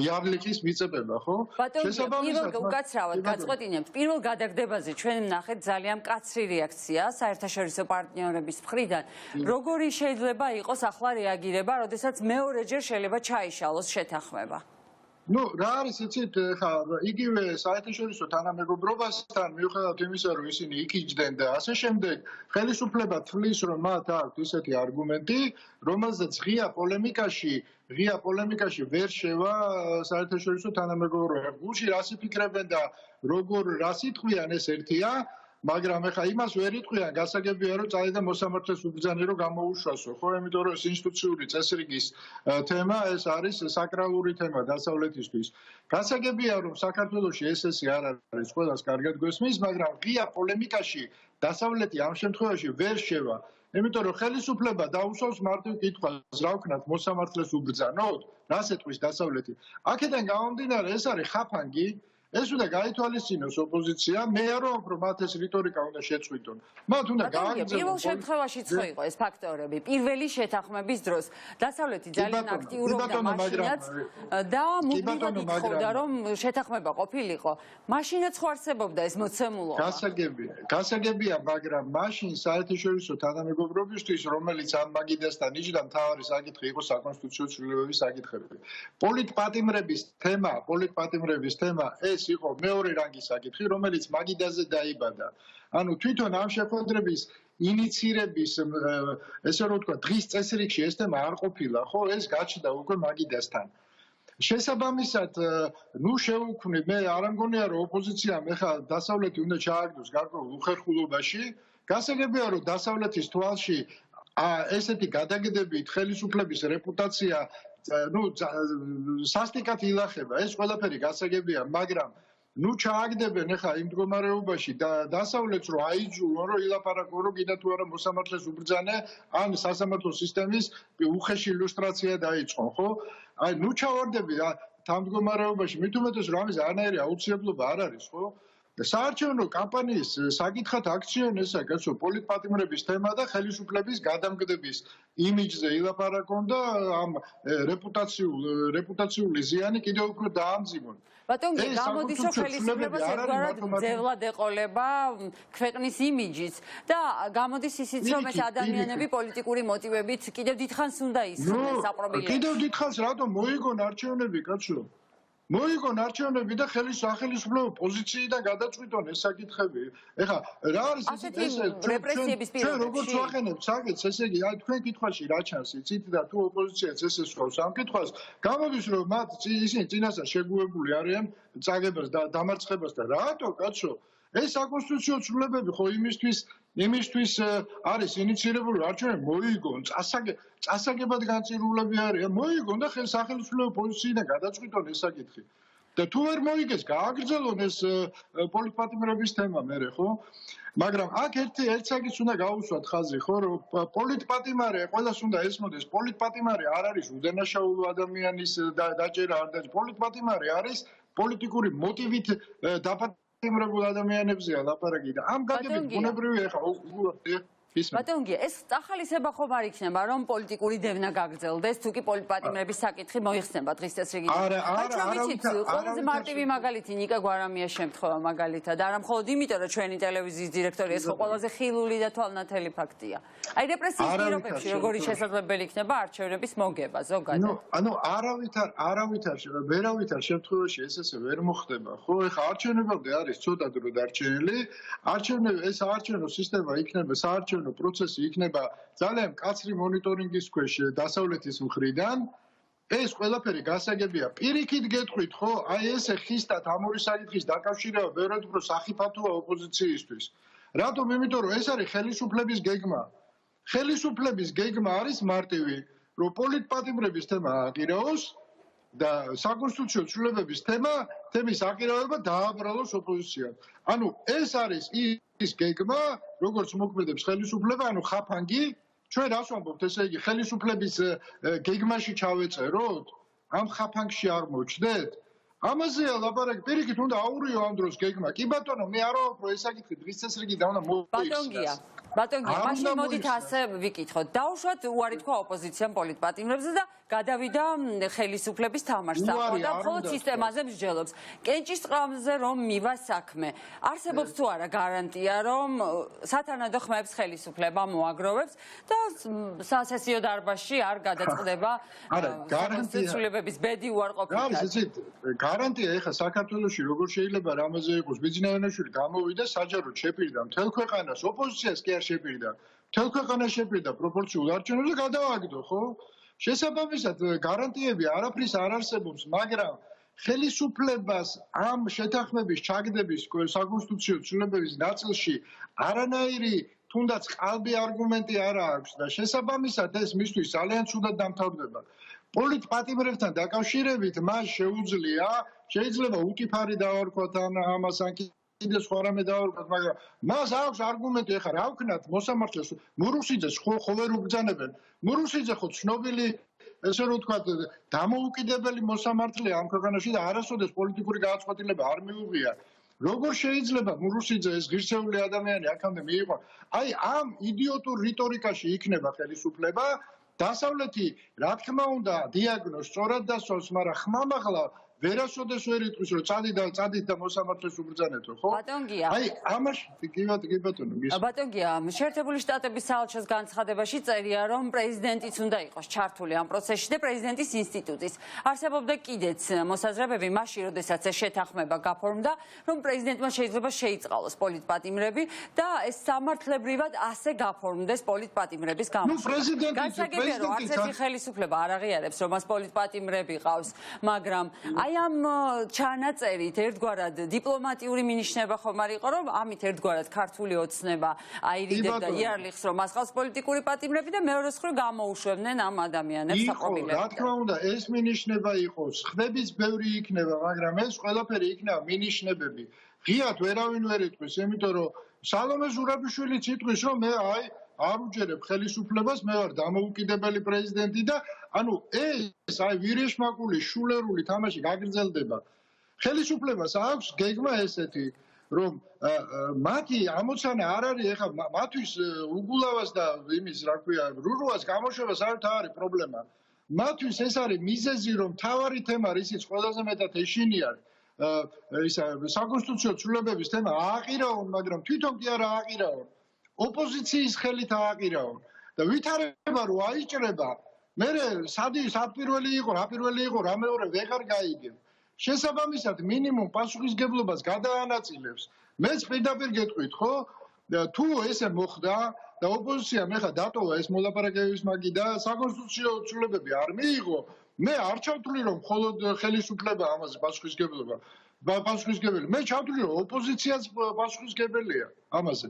იარლიკის მიწებება, ხო? შესაბამისად, უკაცრავად გაწყვეტინებთ, პირველ გადაგდებაზე ჩვენ ვნახეთ ძალიან მკაცრი რეაქცია საერთაშორისო პარტნიორების მხრიდან. როგორი შეიძლება იყოს ახლა რეაგირება, როდესაც მეორეჯერ შეიძლება ჩაიშალოს შეთანხმება? რა არის იცით, ხა იგივე საერთაშორისო თანამეგობრობასთან მიუხედავად იმისა, რომ ისინი იქ იჯდნენ და ასე შემდეგ, ხელისუფლება თვლის, რომ მათ აქვთ ისეთი არგუმენტი, რომელზეც ღია პოლემიკაში ვერ შევა საერთაშორისო თანამეგობრობა. გულში რას იფიქრებენ და რას იტყვიან, ეს ერთია, მაგრამ ეხა იმას ვერ იტყვიან, გასაგებია რომ წაიდა მოსამართლეს უბრძანა რომ გამოუშვასო, ხო? იმიტომ რომ ეს ინსტიტუციური წესრიგის თემა, ეს არის საკრალური თემა დასავლეთისთვის. გასაგებია რომ საქართველოში ეს არ არის ყველას კარგად გვესმის, მაგრამ ღია პოლემიკაში დასავლეთი ამ შემთხვევაში ვერ შევა. იმიტომ რომ ხელისუფლება დაუსვავს მარტივ კითხვას, რა ვქნათ, მოსამართლეს უბრძანოთ, რას ეტყვის დასავლეთი. აქედან გამომდინარე, ეს არის ხაფანგი. ეს უნდა გაითვალისწინოს ოპოზიცია, მე არ ვამბობ, რომ მათ ეს რიტორიკა უნდა შეწყვიტონ. მათ უნდა გააგრძელონ. პირველ შემთხვევაშიც ხო იყო ეს ფაქტორები. პირველი შეთანხმების დროს დასავლეთი ძალიან აქტიურობდა მაშინაც და მუდმივად ითხოვდა, რომ შეთანხმება ყოფილიყო. მაშინაც ხო არსებობდა ეს მოცემულობა. გასაგებია, მაგრამ მაშინ საერთაშორისო თანამეგობრობისთვის, რომელიც ამ მაგიდასთან იჯდა, მთავარი საკითხი იყო საკონსტიტუციო ცვლილებების საკითხები. პოლიტპატიმრების თემა, ეს ეს იყო მეორე რანგის საკითხი, რომელიც მაგიდაზე დაიბადა. ანუ თვითონ ამ შეხვედრების ინიცირების ესე რომ ვთქვა, დღის წესრიგში ეს თემა არ ყოფილა, ხო, ეს გაჩნდა უკვე მაგიდასთან. შესაბამისად, ნუ შევუქმნით, მე არ მგონია რომ ოპოზიციამ ეხლა დასავლეთი უნდა ჩააგდოს გარკვეულ უხერხულობაში. გასაგებია რომ დასავლეთის თვალში ესეთი გადაგდებით ხელისუფლების რეპუტაცია სასტიკად ილახება. ეს ყველაფერი გასაგებია, მაგრამ ნუ ჩააგდებენ ეხლა იმ მდგომარეობაში დასავლეთს რომ აიძულონ რომ ილაპარაკონ რომ კიდე თუ არა მოსამართლეს უბრძანე ან სასამართლო სისტემის უხეში ილუსტრაცია დაიწყო, ხო? აი ნუ ჩავარდები ამ მდგომარეობაში, მით უმეტეს რომ ამის არანაირი აუცილებლობა არ არის, ხო? საარჩევნო კამპანიის საკითხად აქციონესა კაცო პოლიტპატიმრების თემა და ხელისუფლების გადამგდების იმიჯზე ილაპარაკონ და ამ რეპუტაციული ზიანი კიდევ უფრო დაამძიმონ. ბატონო, გამოდის რომ ხელისუფლებას ერთგვარად ძევლად ეყოლება ქვეყნის იმიჯიც და გამოდის ისიც რომ ეს ადამიანები პოლიტიკური მოტივებით კიდევ დიდხანს უნდა ისხდნენ საპრობილეებში. კიდევ დიდხანს რატომ მოიგონ არჩევნები კაცო? მოიგონ არჩევნები და ხელისუფლების პოზიციიდან გადაწყვიტონ ეს საკითხები. ეხლა რა არის რეპრესიების პირობებში? ჩვენ როგორც ვახენებთ საკითხს, ესე იგი, აი თქვენ კითხვაში რა ჩანს იცით და თუ ოპოზიციაც ესე სვავს ამ კითხვას, გამოდის რომ მათ ისინი წინასწარ შეგუებული არიან წაგებას და დამარცხებას და რატო კაცო? ეს საკონსტიტუციო ცვლილებები ხო იმისთვის არის ინიცირებული არჩევნები მოიგონ, წასაგებად განწირულები არიან, მოიგონ და სახელმწიფო პოზიციიდან გადაწყვიტონ ეს საკითხი. და თუ ვერ მოიგეს, გააგრძელონ ეს პოლიტპატიმრების თემა მერე, ხო? მაგრამ აქ ერთ საკითხს უნდა გავუსვათ ხაზი, ხო, რომ პოლიტპატიმარე ყველას უნდა ესმოდეს, პოლიტპატიმარე არ არის უდანაშაულო ადამიანის დაჭერა, არ და პოლიტპატიმარე არის პოლიტიკური მოტივით დაპატიმრებულ ადამიანებზეა ლაპარაკი და ამ გაგებით ბუნებრივია ხა ბატონო, ეს ახალისება ხომ არ იქნება, რომ პოლიტიკური დევნა გაგრძელდეს, თუ კი პოლიტპატიმრების საკითხი მოიხსნება დღის წესრიგიდან. ყველაზე მარტივი მაგალითი ნიკა გვარამიას შემთხვევა მაგალითად, არა მხოლოდ იმიტომ, რომ ჩვენი ტელევიზიის დირექტორი ეს ხო ყველაზე ხილული და თვალნათელი ფაქტია. აი რეპრესიის პირობებში როგორი შესაძლებელი იქნება არჩევნების მოგება ზოგადად. ანუ ვერავითარ შემთხვევაში ესე ვერ მოხდება, ხო? ეხლა არჩევნებამდე არის ცოტა დრო დარჩენილი. ეს საარჩევნო სისტემა იქნება საარჩევნო პროცესი იქნება ძალიან მკაცრი მონიტორინგის ქვეშ დასავლეთის მხრიდან. ეს ყველაფერი გასაგებია. პირიქით გეტყვით, ხო? აი ესე ხისტად ამ ორი საკითხის დაკავშირება ბევრად უფრო სახიფათოა ოპოზიციისთვის. რატომ? იმიტომ რომ ეს არის ხელისუფლების გეგმა. ხელისუფლების გეგმა არის მარტივი, რომ პოლიტპატიმრების თემა აყირაოს და საკონსტიტუციო ცვლილებების თემის აყირავება დააბრალოს ოპოზიციამ. ანუ ეს არის ის გეგმა, როგორც მოქმედებს ხელისუფლება, ანუ ხაფანგი, ჩვენ რას ვამბობთ, ესე იგი, ხელისუფლების გეგმაში ჩავეწეროთ, ამ ხაფანგში არ მოჩდეთ? ამაზეა ლაპარაკი, პირიქით უნდა აურიო ამ დროს გეგმა. კი ბატონო, მე არ ვამბობ, რომ ეს საკითხი დღის წესრიგიდან უნდა მოიხსნას. ბატონგია, მაშინ მოდით ასე ვიკითხოთ. დაუშვათ უარი თქვა ოპოზიციამ პოლიტპატიმრებზე და გადავიდა ხელისუფლების თამაშს და მხოლოდ სისტემაზე მსჯელობს. კენჭის წყალზე რომ მივა საქმე. არსებობს თუ არა გარანტია, რომ სათანადო ხმებს ხელისუფლება მოაგროვებს და სასესიო დარბაზში არ გადაწყდება კონსტიტუციების ბედი უარყოფითად. გარანტია ეხა საქართველოში როგორ შეიძლება რამაზე იყოს ბიძინაევაშვილი გამოვიდა საჯაროდ შეპირდა მთელ ქვეყანას ოპოზიციას კი არ შეპირდა მთელ ქვეყანას შეპირდა პროპორციულ არჩევნებს და გადავაგდო ხო შესაბამისად გარანტიები არაფრის არ არსებობს მაგრამ ხელისუფლებას ამ შეთანხმების ჩაგდების საკონსტიტუციო ცვლილებების ნაწილში არანაირი თუნდაც ყალბი არგუმენტი არ აქვს და შესაბამისად ეს მისთვის ძალიან ცუდად დამთავრდება პოლიტპატიმრებთან დაკავშირებით მას შეიძლება უტიფარი დავარქვათ ამას ან კიდე სხვა რამე დავარქვათ მაგრამ მას აქვს არგუმენტი ეხლა რა ვქნათ მოსამართლეს მურუსიძეს ხო ვერ უბრძანებენ მურუსიძე ხო ცნობილი ესე რომ ვთქვათ დამოუკიდებელი მოსამართლეა ამ ქვეყანაში და არასოდეს პოლიტიკური გააცხადილება არ მიუღია როგორ შეიძლება მურუსიძე ეს ღირსეული ადამიანი აქამდე მიიღო აი ამ იდიოტურ რიტორიკაში იქნება ხელისუფლება დასავლეთი რა თქმა უნდა დიაგნოზს სწორად დასვავს მაგრამ ხმამაღლა ვერასოდეს ვერ იტყვის რომ წადით და მოსამართლეს უბრძანეთო, ხო? ბატონ გია. აი, ამაში კი ბატონო, ბატონ გია, შეერთებული შტატების საელჩოს განცხადებაში წერია, რომ პრეზიდენტიც უნდა იყოს ჩართული ამ პროცესში და პრეზიდენტის ინსტიტუტის. არსებობდა კიდეც მოსაზრებები მაშინ, როდესაც ეს შეთანხმება გაფორმდა, რომ პრეზიდენტმა შეიძლება შეიწყალოს პოლიტპატიმრები და ეს სამართლებრივად ასე გაფორმდეს პოლიტპატიმრების გამოშვება. განსაგებია, რომ არც ერთი ხელისუფლება არ აღიარებს, რომ მას პოლიტპატიმრები ყავს, მაგრამ აი ამ ჩანაწერით ერთგვარად დიპლომატიური მინიშნება ხომ არ იყო, რომ ამით ერთგვარად ქართული ოცნება აირიდებდა იარლიხს, რომ მას ყავს პოლიტიკური პატიმრები და მეორე მხრივ გამოუშვებდნენ ამ ადამიანებს საყოველთაოდ. რა თქმა უნდა, ეს მინიშნება იყოს. ხმების ბევრი იქნება, მაგრამ ეს ყველაფერი იქნება მინიშნებები. ღიად ვერავინ ვერ იტყვის, იმიტომ რომ სალომე ზურაბიშვილიც იტყვის, რომ მე არ უჯერებ ხელისუფლებას, მე ვარ დამოუკიდებელი პრეზიდენტი და ანუ ეს ვირეშმაკული შულერული თამაში გაგრძელდება. ხელისუფლებას აქვს გეგმა ესეთი, რომ მათი ამოცანა არ არის ეხლა მათთვის უგულავას და იმის რა ქვია რურუას გამოშვება საერთოდ არ არის პრობლემა. მათთვის ეს არის მიზეზი, რომ თავარი თემა რისიც ყველაზე მეტად ეშინიათ ისა საკონსტიტუციო ცვლილებების თემა ააყირაონ, მაგრამ თვითონ კი არ ააყირაონ. ოპოზიციის ხელით ააყირაონ და ვითარება რო აიჭრება, მე საპირველი იყო, რა პირველი იყო, რა მეორე ვეღარ გაიგებ. შესაბამისად მინიმუმ პასუხისგებლობას გადაანაწილებს. მეც პირდაპირ გეტყვით, ხო? თუ ესე მოხდა და ოპოზიციამ ეხლა დატოვა ეს მოლაპარაკებების მაგი და საკონსტიტუციო ცვლილებები არ მიიღო, მე არ ჩავთვლი რომ მხოლოდ ხელისუფლება ამაზე პასუხისგებელი. მე ჩავთვლი რომ ოპოზიციაც პასუხისგებელია ამაზე.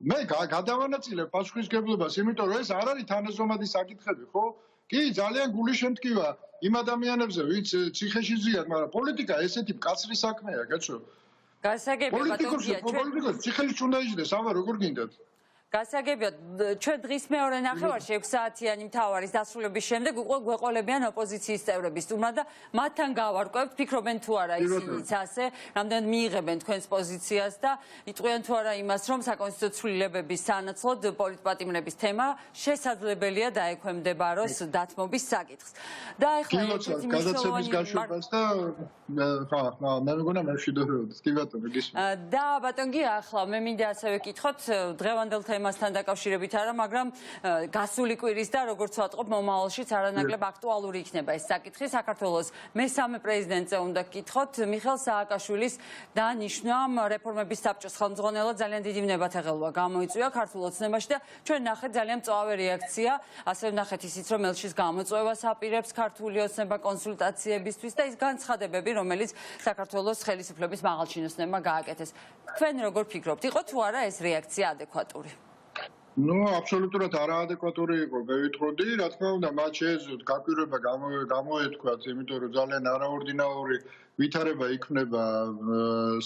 მე გადავანაწილებ პასუხისგებლობას, იმიტომ რომ ეს არ არის თანაზომადი საკითხები, ხო? კი, ძალიან გული შემტკივა იმ ადამიანებზე, ვინც ციხეში ზიათ, მაგრამ პოლიტიკა ესეთი მკაცრი საქმეა, კაცო. გასაგებია ბატონ გია, პოლიტიკოს ციხეში უნდა იჯდეს, აბა როგორ გინდათ? გასაგებია, ჩვენ დღის მეორე ნახევარში 6 საათიანი მთავარის დასრულების შემდეგ უკვე გვეყოლებიან ოპოზიციის წევრების სტუმრად და მათთან გავარკვევთ, ფიქრობენ თუ არა ისინიც ასე, რამდენად მიიღებენ თქვენს პოზიციას და იტყვიან თუ არა იმას, რომ საკონსტიტუციო ცვლილებების სანაცვლოდ პოლიტპატიმრების თემა შესაძლებელია დაექვემდებაროს დათმობის საკითხს. და ეხლა გადაცემის გაშვებას და ხა, მე მგონა მშვიდობებით. კი ბატონო, გისმენთ. და ბატონ გია, ახლა მე მინდა ასევე კითხოთ დღევანდელ თემასთან დაკავშირებით არა, მაგრამ გასული კვირის და როგორც ვატყობ მომავალშიც არანაკლებ აქტუალური იქნება ეს საკითხი. საქართველოს მესამე პრეზიდენტზე უნდა გკითხოთ, მიხეილ სააკაშვილის დანიშვნა რეფორმების საბჭოს ხელმძღვანელად ძალიან დიდი ვნებათაღელვა გამოიწვია ქართულ ოცნებაში და ჩვენ ნახეთ ძალიან მწვავე რეაქცია, ასე ვნახეთ ისიც რომ ელჩის გამოწვევას აპირებს ქართული ოცნება კონსულტაციებისთვის და ის განცხადებები, რომელიც საქართველოს ხელისუფლების მაღალჩინოსნებმა გააკეთეს. თქვენ როგორ ფიქრობთ, იყო თუ არა ეს რეაქცია ადეკვატური? ნუ აბსოლუტურად არაადეკვატური იყო, მე ვიტყოდი, რა თქმა უნდა, მათ შეეძლოთ გაკვირვება გამოეთქვათ, იმიტომ რომ ძალიან არაორდინალური ვითარება იქნება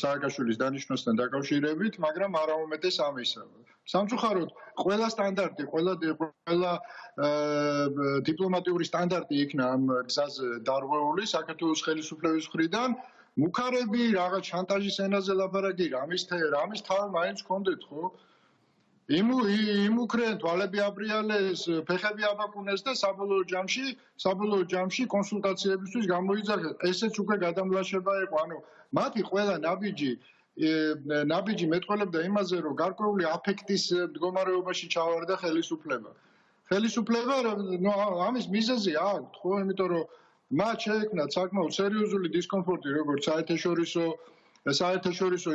სააკაშვილის დანიშვნასთან დაკავშირებით, მაგრამ არა უმეტეს ამისა. სამწუხაროდ, ყველა სტანდარტი, ყველა დიპლომატიური სტანდარტი იქნა ამ გზაზე დარღვეული საქართველოს ხელისუფლების მხრიდან. მუქარები, რაღაც შანტაჟის ენაზე ლაპარაკი, რამის თავი მაინც ჰქონდეთ, ხო? იმუქრენ, თვალები აბრიალეს, ფეხები აბაკუნეს და საბოლოო ჯამში კონსულტაციებისთვის გამოიძახეს. ესეც უკვე გადამლაშება იყო. ანუ მათი ყველა ნაბიჯი მეტყველებდა იმაზე, რომ გარკვეული აფექტის მდგომარეობაში ჩავარდა ხელისუფლება. ხელისუფლება, ამის მიზეზი აქვს, ხო, იმიტომ რომ მათ შეექმნათ საკმაოდ სერიოზული დისკომფორტი, როგორც საერთაშორისო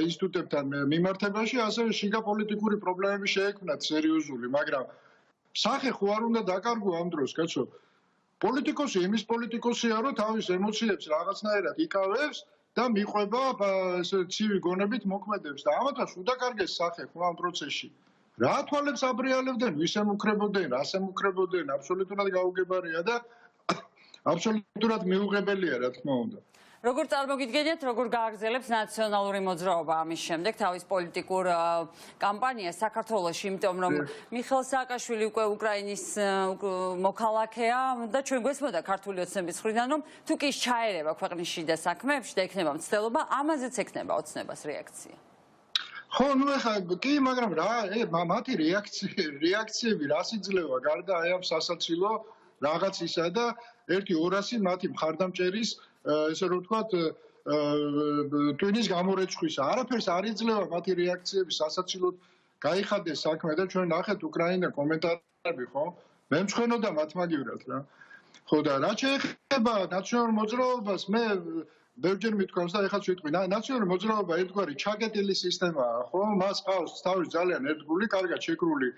ინსტიტუტებთან მიმართებაში, ასევე შიგა პოლიტიკური პრობლემები შეექმნათ სერიოზული, მაგრამ სახე ხო არ უნდა დაკარგო ამ დროს, კაცო. პოლიტიკოსი იმის პოლიტიკოსია, რომ თავის ემოციებს რაღაცნაირად იკავებს და მიყვება ცივი გონებით მოქმედებს და ამათაც უდაკარგეს სახე ხო ამ პროცესში. რა თვალებს აბრიალებდნენ, ვის ემუქრებოდნენ, რას ემუქრებოდნენ, აბსოლუტურად გაუგებარია და აბსოლუტურად მიუღებელია, რა თქმა უნდა. როგორ წარმოგიდგენიათ, როგორ გააგრძელებს ნაციონალური მოძრაობა ამის შემდეგ თავის პოლიტიკურ კამპანიას საქართველოში, იმიტომ რომ მიხეილ სააკაშვილი უკვე უკრაინის მოქალაქეა და ჩვენ გვესმოდა ქართული ოცნების მხრიდან, რომ თუ კი ჩაერევა ქვეყნის შიდა საქმეებში და ექნება მცდელობა, ამაზეც ექნება ოცნებას რეაქცია. ხო, ნუ ეხლა კი, მაგრამ რა, მათი რეაქციები რას იძლევა გარდა აი ამ სასაცილო რაღაცისა და ერთი 200 მათი მხარდამჭერის ესე რომ ვთქვათ ტვინის გამორეცხვისა. არაფერს არ იძლევა მათი რეაქციების სასაცილოდ გაიხადეს საქმე და ჩვენ ნახეთ უკრაინიდან კომენტარები ხო? მემცხენოდა მათ მაგივრად რა. ხო და რაც შეეხება ნაციონალურ მოძრაობას მე ბევრჯერ მithქვავს და ეხლაც ვიტყვი ნაციონალური მოძრაობა ერთგვარი ჩაკეტილი სისტემაა ხო? მას ყავს თავის ძალიან ერთგული, კარგად შეკრული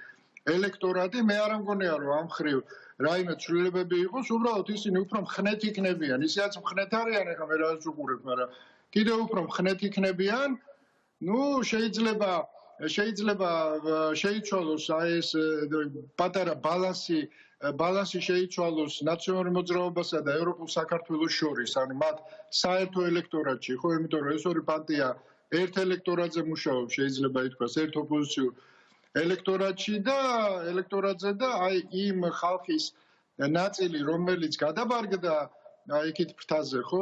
ელექტორატი. მე არ ამგონია რომ ამ ხრივ რაიმე ცვლილებები იყოს, უბრალოდ ისინი უფრო მხნეთ იქნებიან. ისეაც მხნეთ არიან, ეხლა მე რაც უყურებ, მაგრამ კიდევ უფრო მხნეთ იქნებიან. ნუ შეიძლება შეიცვალოს აი ეს პატარა ბალანსი შეიცვალოს ნაციონალურ მოძრაობასა და ევროპულ საქართველოს შორის, ანუ მათ საერთო ელექტორატში, ხო, იმიტომ რომ ეს ორი პარტია ერთ ელექტორატზე მუშაობს, შეიძლება ითქვას, ერთ ოპოზიციურ ელექტორატზე და აი იმ ხალხის ნაწილი, რომელიც გადაბარგდა იქით ფრთაზე, ხო,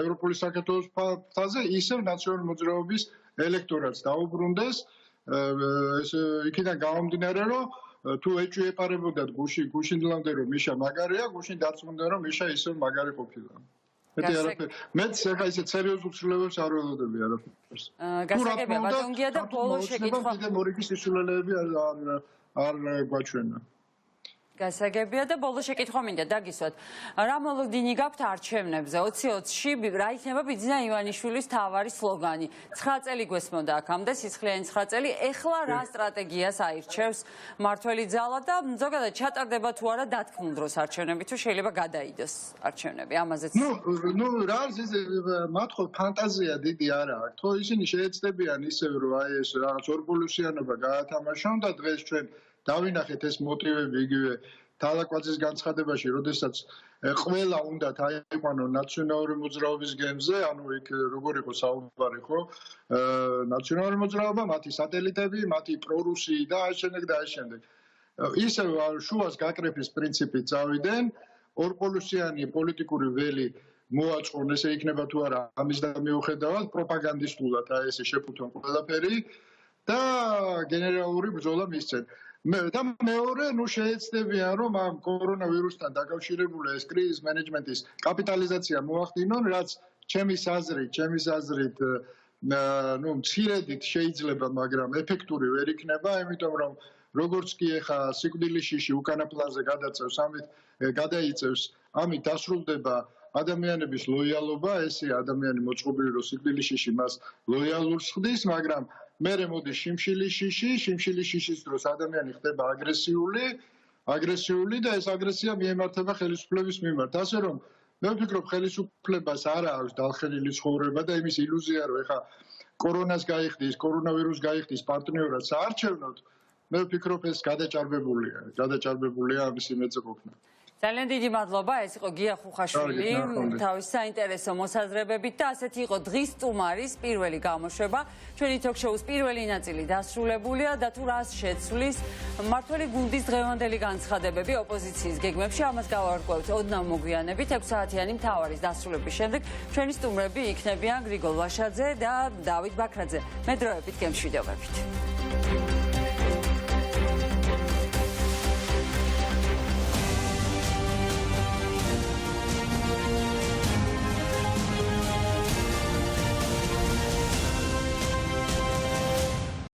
ევროპული საქართველოს ფრთაზე, ისევ ნაციონალური მოძრაობის ელექტორატს დაუბრუნდეს. ეს იქიდან გამომდინარე, რომ თუ ეჭვი ეპარებოდათ გუშინდლამდე რომ მიშა მაგარია, გუშინ დარწმუნდა რომ მიშა ისევ მაგარი ყოფილა. მეც ეხლა ისე სერიოზულ ცვლილებებს არ ველოდები არაფერს. გასაგებია ბატონგია და ბოლო შეკითხვა კიდე მორიგის სისულელეები არ გვაჩვენა. გასაგებია და ბოლო შეკითხვა მინდა დაგისვათ. რა მოლოდინი გაქვთ არჩევნებზე? 2020-ში რა იქნება ბიძინა ივანიშვილის თავარი სლოგანი? 9 წელი გვესმოდა აქამდე, სისხლიანი 9 წელი. ეხლა რა სტრატეგიას აირჩევს მართველი ძალა და ზოგადად ჩატარდება თუ არა დათქმულ დროს არჩევნები, თუ შეიძლება გადაიდოს არჩევნები? ამაზეც. ნუ რა ეს მათ ხო ფანტაზია დიდი არა აქვს. ხო ისინი შეეცდებიან ისევ რომ აი ეს რაღაც ორპოლუსიანობა გაათამაშონ და დღეს ჩვენ დავინახეთ ეს მოტივები იგივე თალაკვაძის განცხადებაში, როდესაც ყველა უნდა აიყვანონ ნაციონალური მოძრაობის გემზე, ანუ იქ როგორ იყო საუბარი, ხო? ნაციონალური მოძრაობა, მათი სატელიტები, მათი პრორუსი და ამ შემდეგ. ისევ შუას გაკრეფის პრინციპით წავიდნენ, ორპოლუსიანი პოლიტიკური ველი მოაწყონ, ესე იქნება თუ არა, ამის და მიუხედავად პროპაგანდისტულად აი ესე შეფუთონ ყველაფერი და გენერალური ბრძოლა მისცენ. და მეორე, ნუ შეეცდებიან, რომ ამ კორონავირუსთან დაკავშირებული ეს კრიზის მენეჯმენტის კაპიტალიზაცია მოახდინონ, რაც ჩემი აზრით, ნუ მცირედით შეიძლება, მაგრამ ეფექტური ვერ იქნება, იმიტომ რომ როგორც კი ეხა სიკვდილის შიში უკანა პლანზე გადაიწევს, ამით დასრულდება ადამიანების ლოიალობა, ესე ადამიანი მოწყობილი რომ სიკვდილის შიში მას ლოიალურს ხდის, მაგრამ მერე მოდის შიმშილის შიშის დროს ადამიანი ხდება აგრესიული და ეს აგრესია მიემართება ხელისუფლების მიმართ. ასე რომ მე ვფიქრობ ხელისუფლებას არ აქვს დალხენილი ცხოვრება და იმის ილუზია რომ ეხა კორონავირუსს გაიხდის პარტნიორად საარჩევნოდ, მე ვფიქრობ ეს გადაჭარბებულია ამის იმედზე ყოფნა. ძალიან დიდი მადლობა, ეს იყო გია ხუხაშვილი, თავის საინტერესო მოსაზრებებით და ასეთი იყო დღის სტუმარის პირველი გამოშვება. ჩვენი თოქ-შოუს პირველი ნაწილი დასრულებულია და თუ რას შეცვლის მმართველი გუნდის დღევანდელი განცხადებები ოპოზიციის გეგმებში, ამას გავარკვევთ ოდნავ მოგვიანებით 6 საათიანი მთავარის დასრულების შემდეგ. ჩვენი სტუმრები იქნებიან გრიგოლ ვაშაძე და დავით ბაქრაძე. მე დროებით გემშვიდობებით.